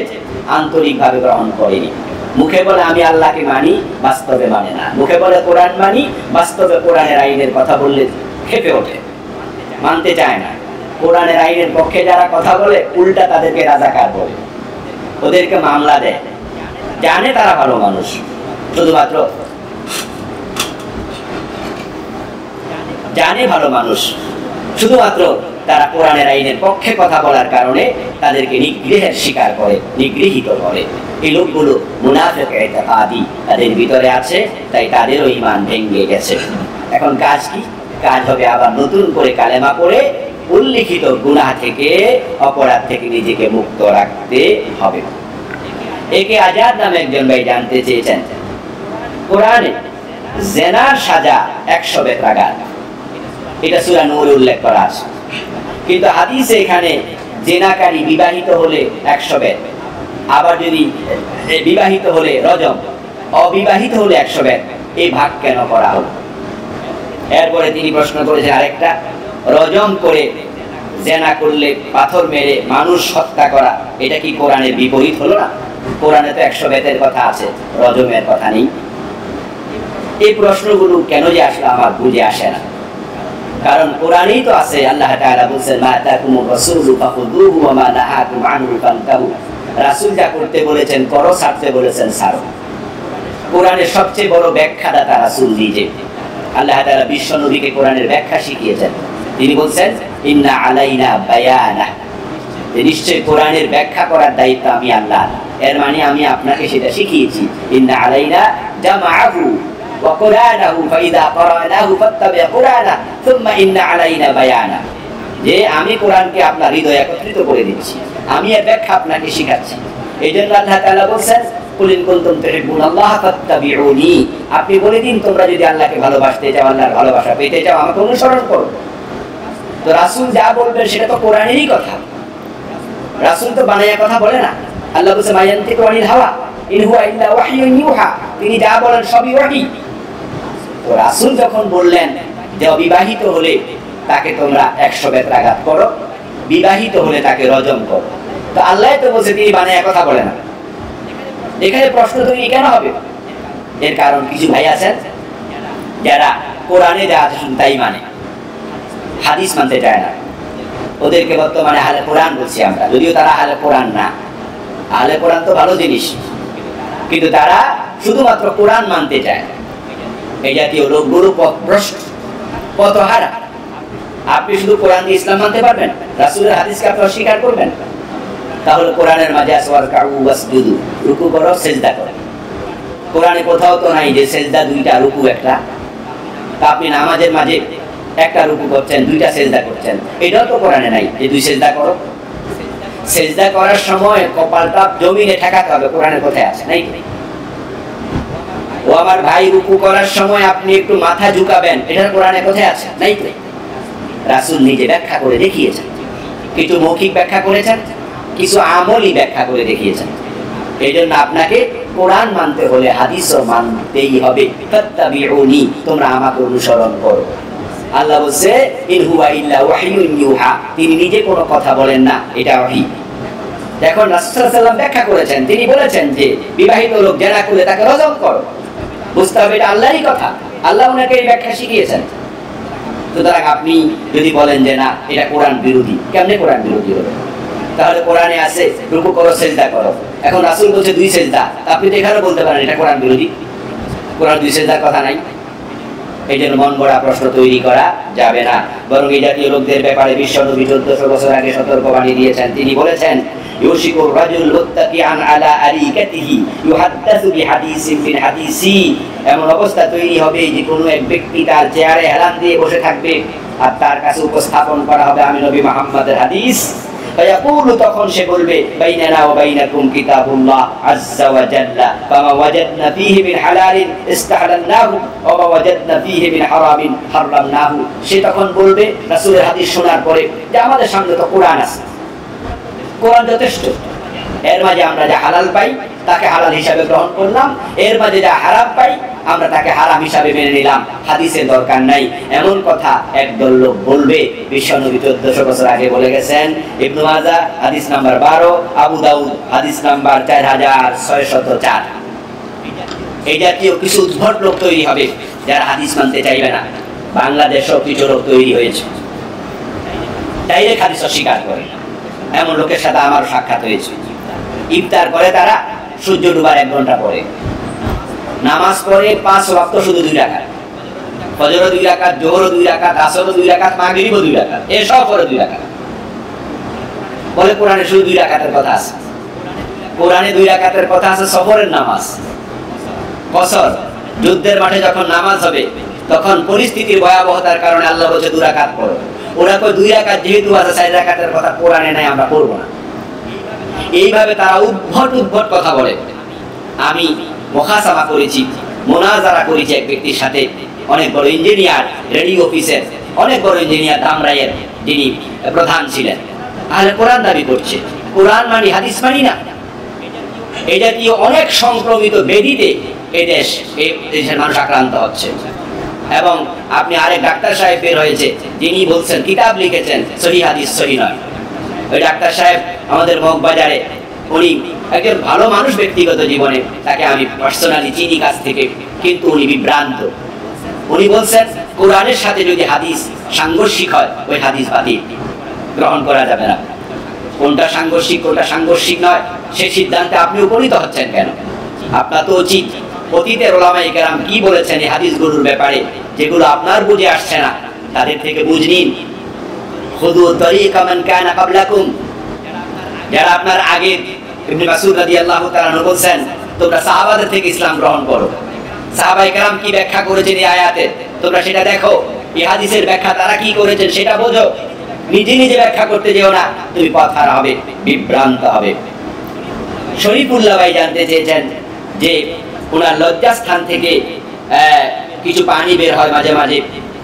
আন্তরিকভাবে গ্রহণ করেনি, মুখে বলে আমি আল্লাহকে মানি, বাস্তবে মানে না, মুখে বলে কোরআন মানি, বাস্তবে কোরআনের আইনের কথা বললে খেপে ওঠে, মানতে চায় না। কোরআনের আইনের পক্ষে যারা কথা বলে, উল্টা তাদেরকে রাজাকার বলে, ওদেরকে মামলা দেয়। জানে তারা ভালো মানুষ, শুধুমাত্র জানে ভালো মানুষ, শুধুমাত্র তারা কোরআনের আইনের পক্ষে কথা বলার কারণে তাদেরকে নিগ্রহের শিকার করে, নিগৃহীত করে। এই লোকগুলো মুনাফিক ইতিকাদি তাদের ভিতরে আছে, তাই তাদেরও ঈমান ভেঙে গেছে। এখন কাজ কি? কাজ হবে আবার নতুন করে কালেমা পড়ে উল্লিখিত গুনাহ থেকে, অপরাধ থেকে নিজেকে মুক্ত রাখতে হবে। একে আজাদ নামে একজন ভাই জানতে চেয়েছেন, কোরআনে জেনার সাজা 100 বেত্রাঘাত, এটা সূরা নূরে উল্লেখ করা আছে, কিন্তু হাদিসে এখানে জেনাকারী বিবাহিত হলে 100 বেত, আবার যদি বিবাহিত হলে রজম, অবিবাহিত হলে 100 বেত, এই ভাগ কেন করা হলো? এরপরে তিনি প্রশ্ন করেছেন আরেকটা, রজম করে জেনা করলে, পাথর মেরে মানুষ হত্যা করা, এটা কি কোরআনের বিপরীত হলো না? কোরআনে তো 100 বেতের কথা আছে, রজমের কথা নেই। এই প্রশ্নগুলো কেন যে আসলে আমার বুঝে আসে না, কারণ কোরআনেই তো আছে, আল্লাহ তাআলা বলেছেন মা তাকুমুর রাসূলু ফাখুযুহু ওয়া মা নাহাকুম আনহু ফান্তাহু, রাসূল যা করতে বলেছেন করো, ছাড়তে বলেছেন ছাড়ো। কোরআনের সবচেয়ে বড় ব্যাখ্যাদাতা রাসূল নিজে। আল্লাহ তাআলা বিশ্ব নবীকে কোরআনের ব্যাখ্যা শিখিয়েছেন। তিনি বলছেন ইন্না আলাইনা বায়ানা, নিশ্চয় কোরআনের ব্যাখ্যা করার দায়িত্ব আমি আল্লাহ, এর মানে আমি আপনাকে সেটা শিখিয়েছি। ইন্না আলাইনা জামাআহু ওয়া কুরআনাহু ফাইদা ক্বরানাহু ফাত্তাবি' কুরআনা সুম্মা ইন্না আলাইনা বায়ানা। যে আমি কোরআনকে আপনার হৃদয়ে একত্রিত করে দিচ্ছি, আমি এর ব্যাখ্যা আপনাকে শিখাচ্ছি। এইজন্য আল্লাহ তাআলা বলেন, কুল ইন কুনতুম তুহিব্বুনাল্লাহ ফাত্তাবিউনি, আপনি বলে দিন তোমরা যদি আল্লাহকে ভালোবাসতে চাও, আল্লাহর ভালোবাসা পেতে চাও, আমাকে অনুসরণ করো। তো রাসূল যা বলবেন সেটা তো কোরআনেরই কথা, রাসূল তো বানায়া কথা বলে না। আল্লাহ বলেন মা ইয়ানতিকু আনিল হাওয়া ইন হুয়া ইল্লা ওয়াহয়ুন ইউহা, তিনি যা বলেন সবই ওহী। তো রাসূল যখন বললেন যে অবিবাহিত হলে তাকে তোমরা 100 বেত্রাঘাত করো, বিবাহিত হলে তাকে রজম করো, তো আল্লাহ তো বলছে তিনি বানায়া কথা বলে না। এখানে প্রশ্ন তৈরি কেন হবে? এর কারণ কিছু ভাই আছেন যারা কোরআনে যা আছে শুধু তাই মানে, হাদিস মানতে চায় না। ওদেরকে বর্তমানে আহলে কোরআন বলছি আমরা, যদিও তারা আহলে কোরআন না। আহলে কোরআন তো ভালো জিনিস, কিন্তু তারা শুধুমাত্র কোরআন মানতে চায়। এই জাতীয় লোকগুলো পথহারা। আপনি শুধু কোরআন দিয়ে ইসলাম মানতে পারবেন, রাসূলের হাদিসকে আপনি অস্বীকার করবেন, তাহলে কোরআনের মাঝে আছে ওয়ারকাউ ওয়াসজুদু, রুকু করো সিজদা করো। কোরআনে কোথাও তো নাই যে সিজদা দুইটা রুকু একটা। তা আপনি নামাজের মাঝে একটা রুকু করছেন, দুইটা সিজদা করছেন, এটাও তো কোরআনে নাই যে দুই সিজদা করো। সিজদা করার সময় কপালটা জমিনে ঠেকাতে হবে, কোরআনে কোথায় আছে? নাই। ও আমার ভাই, রুকু করার সময় আপনি একটু মাথা ঝুঁকাবেন, এটার কোরআনে কোথায় আছে? নাই। রাসূল নিজে ব্যাখ্যা করে দেখিয়েছেন, কিছু মৌখিক ব্যাখ্যা করেছেন, কিছু আমলি ব্যাখ্যা করে দেখিয়েছেন। এই জন্য আপনাকে কোরআন মানতে হলে হাদিসও মানতেই হবে। ফাত্তাবিউনি, তোমরা আমাকে অনুসরণ করো। আল্লাহ বলছে ইন হুয়া ইল্লা ওয়াহয়ুন ইউহা, তিনি নিজে কোনো কথা বলেন না, এটা ওহী। দেখুন রাসূল সাল্লাল্লাহু আলাইহি ওয়াসাল্লাম ব্যাখ্যা করেছেন, তিনি বলেছেন যে বিবাহিত লোক জেনা করলে তাকে রজম করো। বুঝতে হবে এটা আল্লাহরই কথা, আল্লাহ ওনাকে এই ব্যাখ্যা শিখিয়েছেন। সুতরাং আপনি যদি বলেন যে না এটা কোরআন বিরোধী, কেমনে কোরআন বিরোধী হলো? তাহলে কোরআনে আছে রুকু করো সিজদা করো, এখন রাসূল বলছে দুই সিজদা, আপনি তো এখানে বলতে পারেন এটা কোরআন বিরোধী, কোরআন দুই সিজদার কথা নাই। এই জন্য মন গড়া প্রশ্ন তৈরি করা যাবে না। বরং এই জাতীয় লোকদের ব্যাপারে বিশ্বনবী 1400 বছর আগে সতর্কবাণী দিয়েছেন। তিনি বলেছেন ইউশিকুর রাজুল মুত্তাকিআন আলা আরিকাতিহি ইউহাদ্দাসু বিহাদিসিন মিন হাদিসি, এমন অবস্থা তৈরি হবে যে কোনো এক ব্যক্তি তার চেয়ারে হেলান দিয়ে বসে থাকবে আর তার কাছে উপস্থাপন করা হবে আমি নবী মুহাম্মদের হাদিস। ফায়াকুলু, তখন সে বলবে বাইনানা ওয়া বাইনাকুম কিতাবুল্লাহ আযজা ওয়া জাল্লা ফামা ওয়াজাদনা ফীহি মিন হালালিন ইস্তাহালালনাহু ওয়া মা ওয়াজাদনা ফীহি মিন হারামিন হারামনাহু। সে তখন বলবে রাসূলের হাদিস শোনার পরে যে আমাদের সামনে তো কোরআন আছে, কোরআন যথেষ্ট, এর মাঝে আমরা যা হালাল পাই তাকে হালাল হিসাবে গ্রহণ করলাম, এর মাঝে যা হারাম পাই আমরা তাকে হারাম হিসাবে মেনে নিলাম, হাদিসের দরকার নাই। এমন কথা একদল লোক বলবে। বিশ্বনবী 1400 বছর আগে বলে গেছেন। ইবনে মাজাহ হাদিস নাম্বার 12, আবু দাউদ হাদিস নাম্বার 4604। এই জাতীয় কিছু উদ্ভট লোক তৈরি হবে যারা হাদিস মানতে চাইবে না। বাংলাদেশেও কিছু লোক তৈরি হয়েছে ডাইরেক্ট হাদিস অস্বীকার করে, এমন লোকের সাথে আমার সাক্ষাৎ হয়েছে। ইফতার করে তারা সূর্য ডুবার 1 ঘন্টা পরে, নামাজ পড়ে 5 ওয়াক্ত শুধু 2 রাকাত, ফজর 2 রাকাত, জোহর 2 রাকাত, আসর 2 রাকাত, মাগরিব 2 রাকাত, এসব পরে 2 রাকাত। বলে কোরআনে শুধু 2 রাকাতের কথা আছে, কোরআনে 2 রাকাতের কথা আছে সফরের নামাজ, কসর। যুদ্ধের মাঠে যখন নামাজ হবে তখন পরিস্থিতির ভয়াবহতার কারণে আল্লাহ বলছে 2 রাকাত পড়ো। ওরা কয় 2 রাকাত যেহেতু আছে 4 রাকাতের কথা কোরআনে নাই, আমরা পড়বো না। এইভাবে তারা উদ্ভট কথা বলে। আমি মুখাসামা করেছি, মুনাজারা করেছি এক ব্যক্তির সাথে, অনেক বড় ইঞ্জিনিয়ার, রেডিও অফিসের অনেক বড় ইঞ্জিনিয়ার, ধামরাইয়ের যিনি প্রধান ছিলেন। আহলে কোরআন দাবি করছে, কোরআন মানি হাদিস মানি না। এই জাতীয় অনেক সংক্রমিত ব্যাধিতে এই দেশের মানুষ আক্রান্ত হচ্ছে। এবং আপনি আরেক ডাক্তার সাহেব বের হয়েছে, যিনি বলছেন, কিতাব লিখেছেন সহিহ হাদিস সহিহ নয়। ওই ডাক্তার সাহেব আমাদের মগবাজারে, উনি একজন ভালো মানুষ ব্যক্তিগত জীবনে, তাকে আমি পার্সোনালি চিনি কাছ থেকে, কিন্তু উনি বিভ্রান্ত। উনি বলছেন কোরআনের সাথে যদি হাদিস সাংঘর্ষিক হয় ওই হাদিস বাতিল, গ্রহণ করা যাবে না। কোনটা সাংঘর্ষিক কোনটা সাংঘর্ষিক নয় সেই সিদ্ধান্তে আপনি উপনীত হচ্ছেন কেন? আপনার তো উচিত অতীতের উলামায়ে কেরাম কি বলেছেন এই হাদিসগুলোর ব্যাপারে, যেগুলো আপনার বুঝে আসছে না, তাদের থেকে বুঝ নিন। খুযু তরিকা মান কানা ক্বাবলাকুম, যারা আপনার আগে, ইবনে মাসউদ রাদিয়াল্লাহু তাআলা বলছেন তোমরা সাহাবাদের থেকে ইসলাম গ্রহণ করো। সাহাবায়ে কেরাম কি ব্যাখ্যা করেছেন এই আয়াতে, তোমরা সেটা দেখো। এই হাদিসের ব্যাখ্যা তারা কি করেছেন সেটা বোঝো। নিজে নিজে ব্যাখ্যা করতে যেও না, তুমি পথ হারা হবে, বিভ্রান্ত হবে। শরীফুল্লাহ ভাই জানতে চেয়েছেন যে ওনার লজ্জাস্থান থেকে কিছু পানি বের হয় মাঝে মাঝে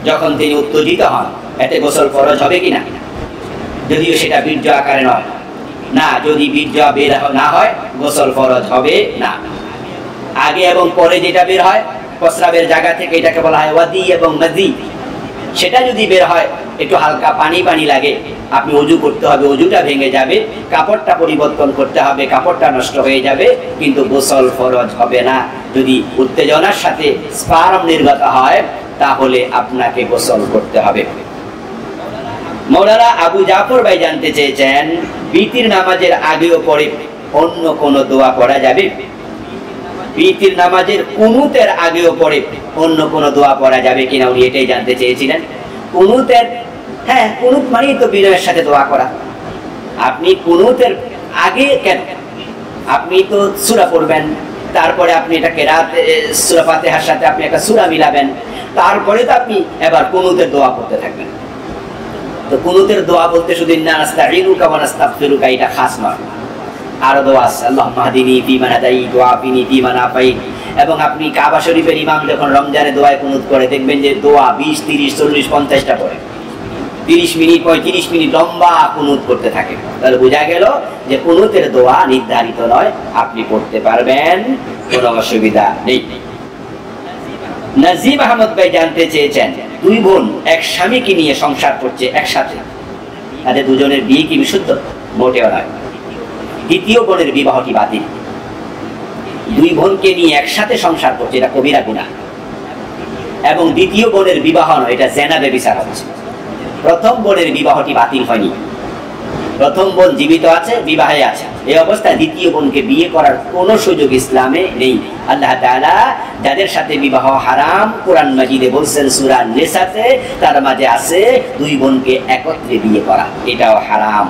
যখন তিনি উত্তেজিত হন, এতে গোসল ফরজ হবে কিনা? যদিও সেটা বীর্য আকারে নয়, না, যদি বীর্য বের না হয় গোসল ফরজ হবে না। আগে এবং পরে যেটা বের হয় প্রস্রাবের জায়গা থেকে, এটাকে বলা হয় ওয়াদি এবং মাজি, সেটা যদি বের হয় একটু হালকা পানি পানি লাগে, আপনি ওযু করতে হবে, ওযুটা ভেঙে যাবে, কাপড়টা পরিবর্তন করতে হবে, কাপড়টা নষ্ট হয়ে যাবে, কিন্তু গোসল ফরজ হবে না। যদি উত্তেজনার সাথে স্পার্ম নির্গত হয় তাহলে আপনাকে গোসল করতে হবে। মাওলানা আবু জাফর ভাই জানতে চেয়েছেন বিতির নামাজের আগেও পরে অন্য কোন দোয়া পড়া যাবে? বিতির নামাজের কুনুতের আগেও পরে অন্য কোন দোয়া পড়া যাবে কিনা উনি এটাই জানতে চেয়েছিলেন। কুনুতের, হ্যাঁ, কুনুত মানেই তো বিনয়ের সাথে দোয়া করা। আপনি কুনুতের আগে কেন? আপনি তো সূরা পড়বেন, তারপরে আপনি এটা কেরাত সূরা ফাতিহার সাথে আপনি একটা সূরা মিলাবেন, তারপরে তো আপনি এবার কুনুতের দোয়া পড়তে থাকবেন। তো কুনুতের দোয়া বলতে শুধু ইন্না নাস্তাঈনুকা ওয়া নাস্তাগফিরুকা এটা খাস নয়, আরো দোয়া আছে, আল্লাহুম্মা হদিনি ফিমান হাদাইত ওয়া আফিনি ফিমান আফাইত। এবং আপনি কাবা শরীফের ইমাম যখন রমজানে দোয়ায় কুনুত করে দেখবেন যে দোয়া 20, 30, 40, 50টা পড়ে, 30 মিনিট 35 মিনিট লম্বা কুনুত করতে থাকে। তাহলে বোঝা গেল যে কুনুতের দোয়া নির্ধারিত নয়, আপনি পড়তে পারবেন, কোনো অসুবিধা নেই। নাজিম আহমদ ভাই জানতে চেয়েছেন দুই বোন এক স্বামীকে নিয়ে সংসার করছে একসাথে, তাদের দুজনের বিয়ে কি বিশুদ্ধ? মোটেও নয়। দ্বিতীয় বোনের বিবাহটি বাতিল। দুই বোনকে নিয়ে একসাথে সংসার করছে, এটা কবিরা গুনাহ। এবং দ্বিতীয় বোনের বিবাহ নয়, এটা জিনা ব্যভিচার হচ্ছে। প্রথম বোনের বিবাহটি বাতিল হয়নি, প্রথম বোন জীবিত আছে, বিবাহে আছে, এই অবস্থায় দ্বিতীয় বোনকে বিয়ে করার কোনো সুযোগ ইসলামে নেই। আল্লাহ তাআলা যাদের সাথে বিবাহ হারাম কোরআন মাজিদে বলছেন সূরা নিসাতে, তার মাঝে আছে দুই বোনকে একত্রে বিয়ে করা, এটাও হারাম।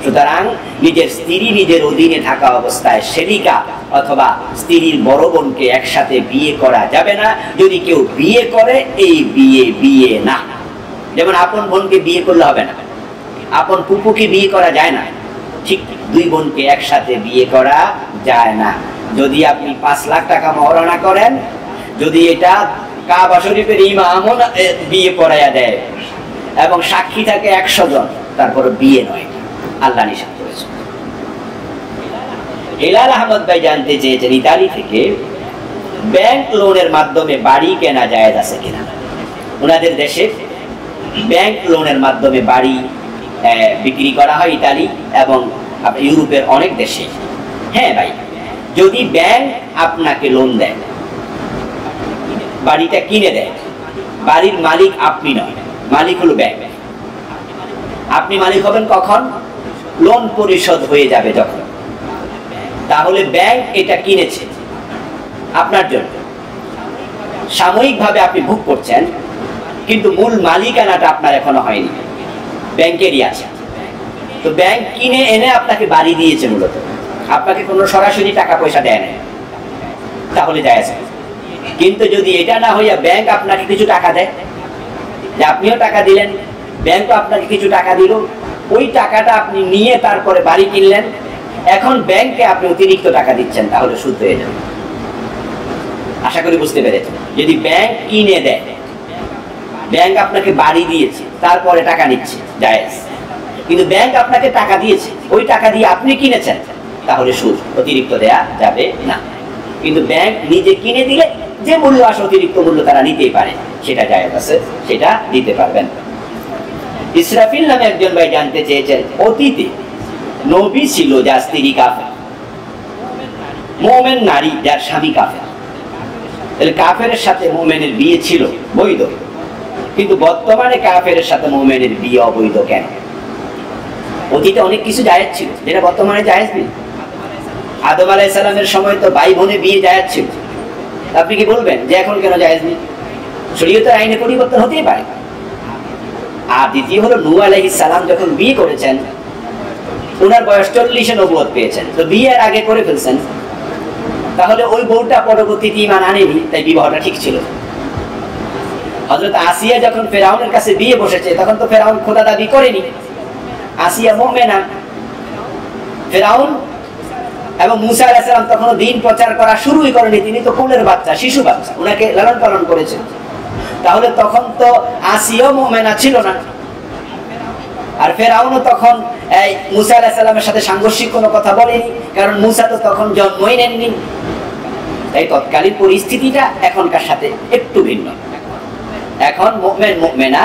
সুতরাং নিজের স্ত্রী নিজের অধীনে থাকা অবস্থায় সেবিকা অথবা স্ত্রীর বড় বোনকে একসাথে বিয়ে করা যাবে না। যদি কেউ বিয়ে করে এই বিয়ে না। যেমন আপন বোনকে বিয়ে করলে হবে না, আপন ফুপুকে বিয়ে করা যায় না, ঠিক দুই বোনকে একসাথে বিয়ে করা যায় না। যদি আপনি 5 লাখ টাকা মহরানা করেন, যদি এটা কাবা শরীফের ইমামও বিয়ে পড়াইয়া দেয় এবং সাক্ষী থাকে 100 জন, তারপর বিয়ে নয়, আল্লাহ নিষেধ করেছে। হেলাল আহমদ ভাই জানতে চেয়েছেন ইতালি থেকে ব্যাংক লোনের মাধ্যমে বাড়ি কেনা জায়েজ আছে কিনা। ওনাদের দেশে ব্যাংক লোনের মাধ্যমে বাড়ি বিক্রি করা হয়, ইতালি এবং ইউরোপের অনেক দেশে। হ্যাঁ ভাই, যদি ব্যাংক আপনাকে লোন দেয়, বাড়িটা কিনে দেয়, বাড়ির মালিক আপনি নয়, মালিক হলো ব্যাংক। আপনি মালিক হবেন কখন? লোন পরিশোধ হয়ে যাবে যখন। তাহলে ব্যাংক এটা কিনেছে আপনার জন্য, সাময়িকভাবে আপনি ভোগ করছেন, কিন্তু মূল মালিকানাটা আপনার এখনো হয়নি, ব্যাংকেরই আছে। তো ব্যাংক কিনে এনে আপনাকে বাড়ি দিয়েছে, মূলত আপনাকে কোনো সরাসরি টাকা পয়সা দেয় না, তাহলে জায়েজ। কিন্তু যদি এটা না হইয়া ব্যাংক আপনাকে কিছু টাকা দেয়, যে আপনিও টাকা দিলেন, ব্যাংকও আপনাকে কিছু টাকা দিল, ওই টাকাটা আপনি নিয়ে তারপরে বাড়ি কিনলেন, এখন ব্যাংকে আপনি অতিরিক্ত টাকা দিচ্ছেন, তাহলে সুদ হয়ে যাবে। আশা করি বুঝতে পেরেছেন। যদি ব্যাংক কিনে দেয়, ব্যাংক আপনাকে বাড়ি দিয়েছে, তারপরে টাকা নিচ্ছে, জায়েজ। কিন্তু ব্যাংক আপনাকে টাকা দিয়েছে, ওই টাকা দিয়ে আপনি কিনেছেন, তাহলে সুদ অতিরিক্ত দেয়া যাবে না। কিন্তু ব্যাংক নিজে কিনে দিলে যে মূল্য আসে, অতিরিক্ত মূল্য তারা নিতেই পারে, সেটা জায়েজ আছে, সেটা দিতে পারবেন। ইসরাফিল নামে একজন ভাই জানতে চেয়েছেন অতীতে নবী ছিল যার স্ত্রী কাফের, মুমিন নারী যার স্বামী কাফের, তাহলে কাফেরের সাথে মুমিনের বিয়ে ছিল বৈধ, কিন্তু বর্তমানে কাফের সাথে মুমিনের বিয়ে অবৈধ কেন? অতীতে অনেক কিছু জায়েজ ছিল যেটা বর্তমানে জায়েজ নেই। আদম আলাইহিস সালামের সময় তো ভাই বোনে বিয়ে জায়েজ ছিল, আপনি কি বলবেন যে এখন কেন জায়েজ নেই? শরীয়তের আইনে পরিবর্তন হতেই পারে। আর দ্বিতীয় হলো নূহ আলাইহিস সালাম যখন বিয়ে করেছেন, ওনার বয়স 40-এ নবুয়ত পেয়েছেন, তো বিয়ের আগে করে ফেলছেন, তাহলে ওই বউটা পরবর্তীতে ঈমান আনেনি, তাই বিবাহটা ঠিক ছিল। হযরত আসিয়া যখন ফেরাউনের কাছে বিয়ে বসেছে তখন তো ফেরাউন খোদা দাবি করেনি, আসিয়া মুমিনা। ফেরাউন এবং মুসা আলাইহিস সালাম তখনও দ্বীন প্রচার করা শুরুই করেনি, তিনি তো কোলের বাচ্চা, শিশু বাচ্চা, ওনাকে লালন পালন করেছেন। তাহলে তখন তো আসিয়া মুমিনা ছিল না। আর ফেরাউনও তখন এই মুসা আলাইহিস সালামের সাথে সাংঘর্ষিক কোনো কথা বলেনি, কারণ মুসা তো তখন জন্মই নেননি। তাই তৎকালীন পরিস্থিতিটা এখনকার সাথে একটু ভিন্ন। এখন মুমিন মুমিনা,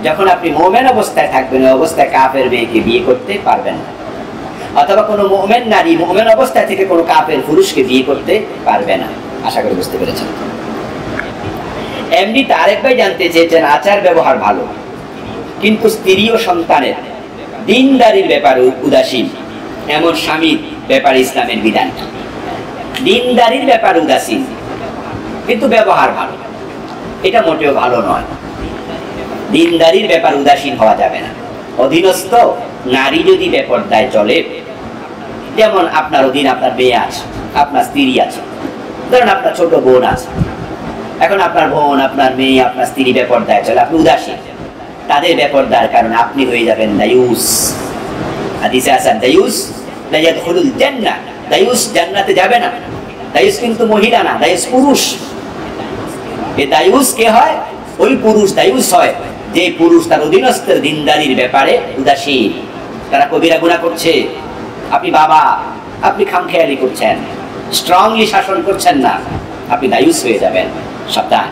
যখন আপনি মুমিন অবস্থায় থাকবেন ওই অবস্থায় কাফের মেয়েকে বিয়ে করতে পারবেন না, অথবা কোনো মুমিন নারী মুমিন অবস্থা থেকে কোনো কাফের পুরুষকে বিয়ে করতে পারবে না। আশা করি বুঝতে পেরেছেন। এমনি তারেক ভাই জানতে চেয়েছেন, আচার ব্যবহার ভালো কিন্তু স্ত্রী ও সন্তানের দিনদারির ব্যাপারে উদাসীন এমন স্বামীর ব্যাপারে ইসলামের বিধান কি? দিনদারির ব্যাপারে উদাসীন কিন্তু ব্যবহার ভালো, এটা মোটেও ভালো নয়। দিনদারির ব্যাপার উদাসীন হওয়া যাবে না। অধীনস্থ নারী যদি বেপরদায় চলে, যেমন আপনার অধীন আপনার মেয়ে আছে, আপনার স্ত্রী আছে, ধরেন আপনার ছোট বোন আছে, এখন আপনার বোন আপনার মেয়ে আপনার স্ত্রী বেপরদায় চলে, আপনি উদাসীন, তাদের বেপরদার কারণে আপনি হয়ে যাবেন দায়ুস। হাদিসে আছে দায়ুস লা ইয়াদখুলুল জান্নাহ, দায়ুস জান্নাতে যাবে না। দায়ুস কিন্তু মহিলা না, দায়ুস পুরুষ। এই দায়ুস কে হয়? ওই পুরুষ দায়ুস হয় যে পুরুষ তার অধীনস্থের দিনদারির ব্যাপারে উদাসীন। তারা কবিরা গুনাহ করছে, আপনি বাবা, আপনি খামখেয়ালি করছেন, স্ট্রংলি শাসন করছেন না, আপনি দায়ুস হয়ে যাবেন। সাবধান।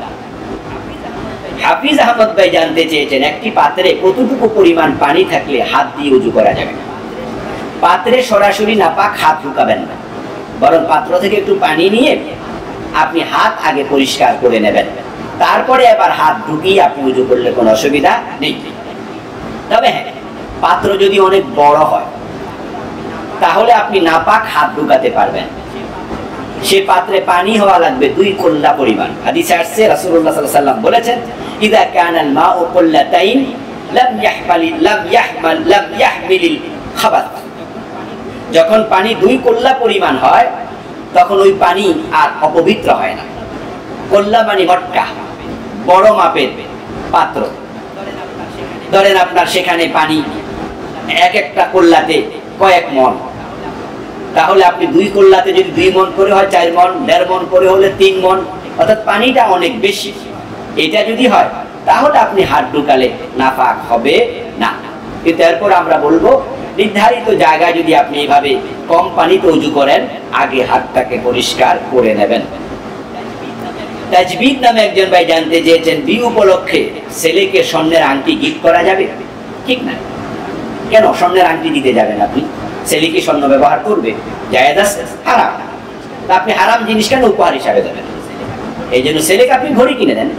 হাফিজ আহমদ ভাই জানতে চেয়েছেন, একটি পাত্রে কতটুকু পরিমাণ পানি থাকলে হাত দিয়ে উযু করা যাবে? পাত্রে সরাসরি নাপাক হাত ঢুকাবেন না, বরং পাত্র থেকে একটু পানি নিয়ে আপনি হাত আগে পরিষ্কার করে নেবেন, তারপরে আবার হাত ঢুকিয়ে আপনি উযু করলে কোনো অসুবিধা নেই। তবে হ্যাঁ, পাত্র যদি অনেক বড় হয় তাহলে আপনি নাপাক হাত ঢুকাতে পারবেন। সে পাত্রে পানি হওয়া লাগবে 2 কুল্লা পরিমাণ। হাদিসে আসছে রাসূলুল্লাহ সাল্লাল্লাহু আলাইহি ওয়াসাল্লাম বলেছেন, ইযা কানাল মাউ কুল্লাতাইন লাম ইয়াহমিলিল খাবাত। যখন পানি 2 কুল্লা পরিমাণ হয় তখন ওই পানি আর অপবিত্র হয় না। কুল্লা মানে মটকা, বড় মাপের পাত্র। ধরেন আপনার সেখানে পানি এক একটা কুল্লাতে কয়েক মণ, তাহলে আপনি 2 কুল্লাতে যদি 2 মণ করে হয় 4 মণ, 1.5 মণ করে হলে 3 মণ, অর্থাৎ পানিটা অনেক বেশি। এটা যদি হয় তাহলে আপনি হাত ঢুকালে নাপাক হবে না। কিন্তু এরপর আমরা বলবো, নির্ধারিত জায়গায় যদি আপনি এইভাবে কম পানিতে ওযু করেন, আগে হাতটাকে পরিষ্কার করে নেবেন। তাজবিদ নামে একজন ভাই জানতে চেয়েছেন, বিয়ে উপলক্ষে ছেলেকে স্বর্ণের আংটি গিফট করা যাবে? ঠিক না। কেন স্বর্ণের আংটি দিতে যাবেন আপনি? ছেলে কি স্বর্ণ ব্যবহার করবে? জায়েজ আছে? হারাম। তা আপনি হারাম জিনিস কেন উপহার হিসাবে দেবেন? এই জন্য ছেলেকে আপনি ঘড়ি কিনে দেন,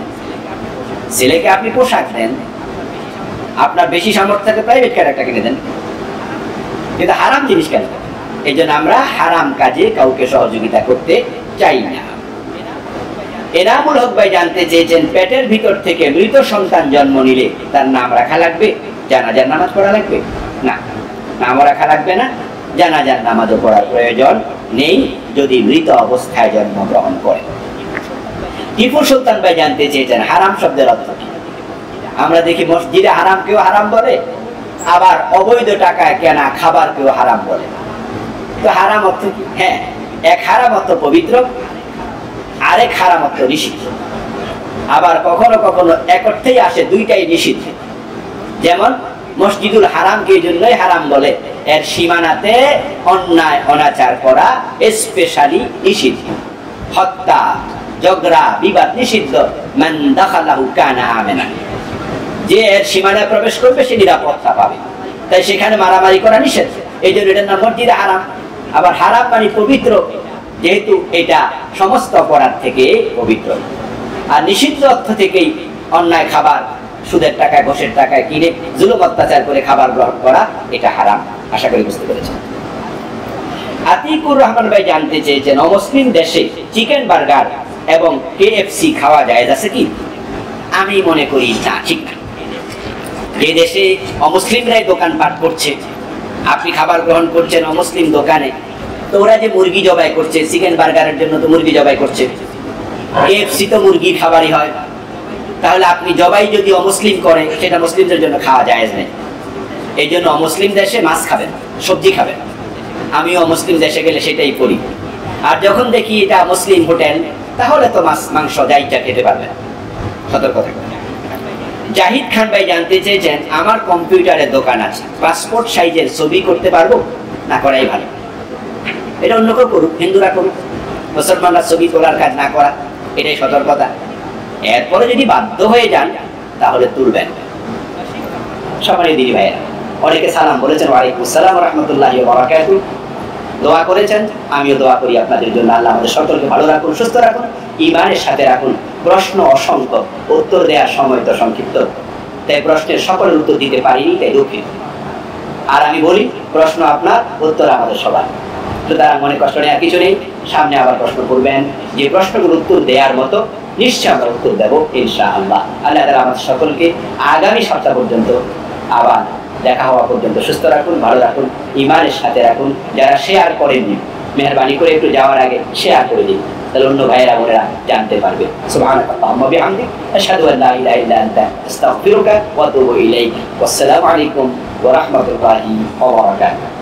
ছেলেকে আপনি পোশাক দেন, আপনার বেশি সামর্থ্য থাকে প্রাইভেট কার একটা কিনে দেন, কিন্তু হারাম জিনিস কেন? এই জন্য আমরা হারাম কাজে কাউকে সহযোগিতা করতে চাই না। এনামুল হক ভাই জানতে চেয়েছেন, পেটের ভিতর থেকে মৃত সন্তান জন্ম নিলে তার নাম রাখা লাগবে? জানাজার নামাজ পড়া লাগবে? না, নামও রাখা লাগবে না, জানাজার নামাজও পড়ার প্রয়োজন নেই যদি মৃত অবস্থায় জন্মগ্রহণ করে। টিপু সুলতান ভাই জানতে চেয়েছেন, হারাম শব্দের অর্থ কি? আমরা দেখি মসজিদে হারাম কেউ হারাম বলে, আবার অবৈধ টাকায় কেনা খাবার কেউ হারাম বলে। তো হারাম অর্থ কি? হ্যাঁ, এক হারাম অর্থ পবিত্র, আরেক হারাম অর্থ নিষিদ্ধ। আবার কখনো কখনো এক অর্থেই আসে দুইটাই নিষিদ্ধ। যেমন মসজিদুল হারামকে এই জন্যই হারাম বলে, এর সীমানাতে অন্যায় অনাচার করা স্পেশালি নিষিদ্ধ। হত্যা, ঝগড়া, বিবাদ নিষিদ্ধ। মান দাখালাহু কানা আমিনা, যে এর সীমানায় প্রবেশ করবে সে নিরাপত্তা পাবে। তাই সেখানে মারামারি করা নিষেধ, এই জন্য এটার নাম মসজিদে হারাম। আবার হারাম মানে পবিত্র, যেহেতু এটা সমস্ত অপরাধ থেকে পবিত্র। আর নিষিদ্ধ অর্থ থেকেই অন্যায় খাবার, সুদের টাকায় ঘোষের টাকায় কিনে জুলুম অত্যাচার করে খাবার গ্রহণ করা, এটা হারাম। আশা করি বুঝতে পেরেছেন। আতিকুর রহমান ভাই জানতে চেয়েছেন, অমুসলিম দেশে চিকেন বার্গার এবং KFC খাওয়া যায় আছে কি? আমি মনে করি না, ঠিক না। যে দেশে অমুসলিমরাই দোকানপাট করছে, আপনি খাবার গ্রহণ করছেন অমুসলিম দোকানে, তো ওরা যে মুরগি জবাই করছে, চিকেন বার্গারের জন্য তো মুরগি জবাই করছে, KFC তো মুরগি খাবারই হয়, তাহলে আপনি জবাই যদি অমুসলিম করে সেটা মুসলিমদের জন্য খাওয়া জায়েজ নেই। এই জন্য অমুসলিম দেশে মাছ খাবেন, সবজি খাবেন। আমিও অমুসলিম দেশে গেলে সেটাই করি। আর যখন দেখি এটা মুসলিম হোটেল, তাহলে তো মাছ মাংস যাইটা খেতে পারবেন। সতর্ক থাকবেন। জাহিদ খান ভাই জানতে চেয়েছেন, আমার কম্পিউটারের দোকান আছে, পাসপোর্ট সাইজের ছবি করতে পারবো না করাই ভালো? এটা অন্য কেউ করুক, হিন্দুরা করুক, মুসলমানরা ছবি তোলার কাজ না করা, এটাই সতর্কতা। এরপরে যদি বাধ্য হয়ে যান তাহলে তুলবেন। সবারই দিদি ভাইয়েরা, অনেকে সালাম বলেছেন, ওয়ালাইকুম আসসালাম ওয়া রাহমাতুল্লাহি ওয়া বারাকাতুহু, দোয়া করেছেন, আমিও দোয়া করি আপনাদের জন্য। আল্লাহ আমাদের সকলকে ভালো রাখুন, সুস্থ রাখুন, ঈমানের সাথে রাখুন। প্রশ্ন অসংখ্য, উত্তর দেওয়ার সময় তো সংক্ষিপ্ত, তাই প্রশ্নের সকলের উত্তর দিতে পারিনি, তাই দুঃখিত। আর আমি বলি, প্রশ্ন আপনার, উত্তর আমাদের সবার। সুতরাং মনে কষ্ট নেওয়ার কিছু নেই। সামনে আবার প্রশ্ন করবেন, যে প্রশ্নগুলো উত্তর দেওয়ার মতো নিশ্চয় আমরা উত্তর দেবো ইনশাআল্লাহ। আল্লাহ তাআলা আমাদের সকলকে আগামী সপ্তাহ পর্যন্ত আবার দেখা হওয়া পর্যন্ত সুস্থ রাখুন, ভালো রাখুন, ঈমানের সাথে রাখুন। যারা শেয়ার করেননি, মেহেরবানি করে একটু যাওয়ার আগে শেয়ার করে দিন, তাহলে অন্য ভাইয়েরা বোনেরা জানতে পারবে। সুবহানাকাল্লাহুম্মা ওয়া বিহামদিক, আশহাদু আল্লা ইলাহা ইল্লা আনতা, আস্তাগফিরুকা ওয়া আতুবু ইলাইক। ওয়াসসালামু আলাইকুম ওয়া রাহমাতুল্লাহি ওয়া বারাকাতুহু।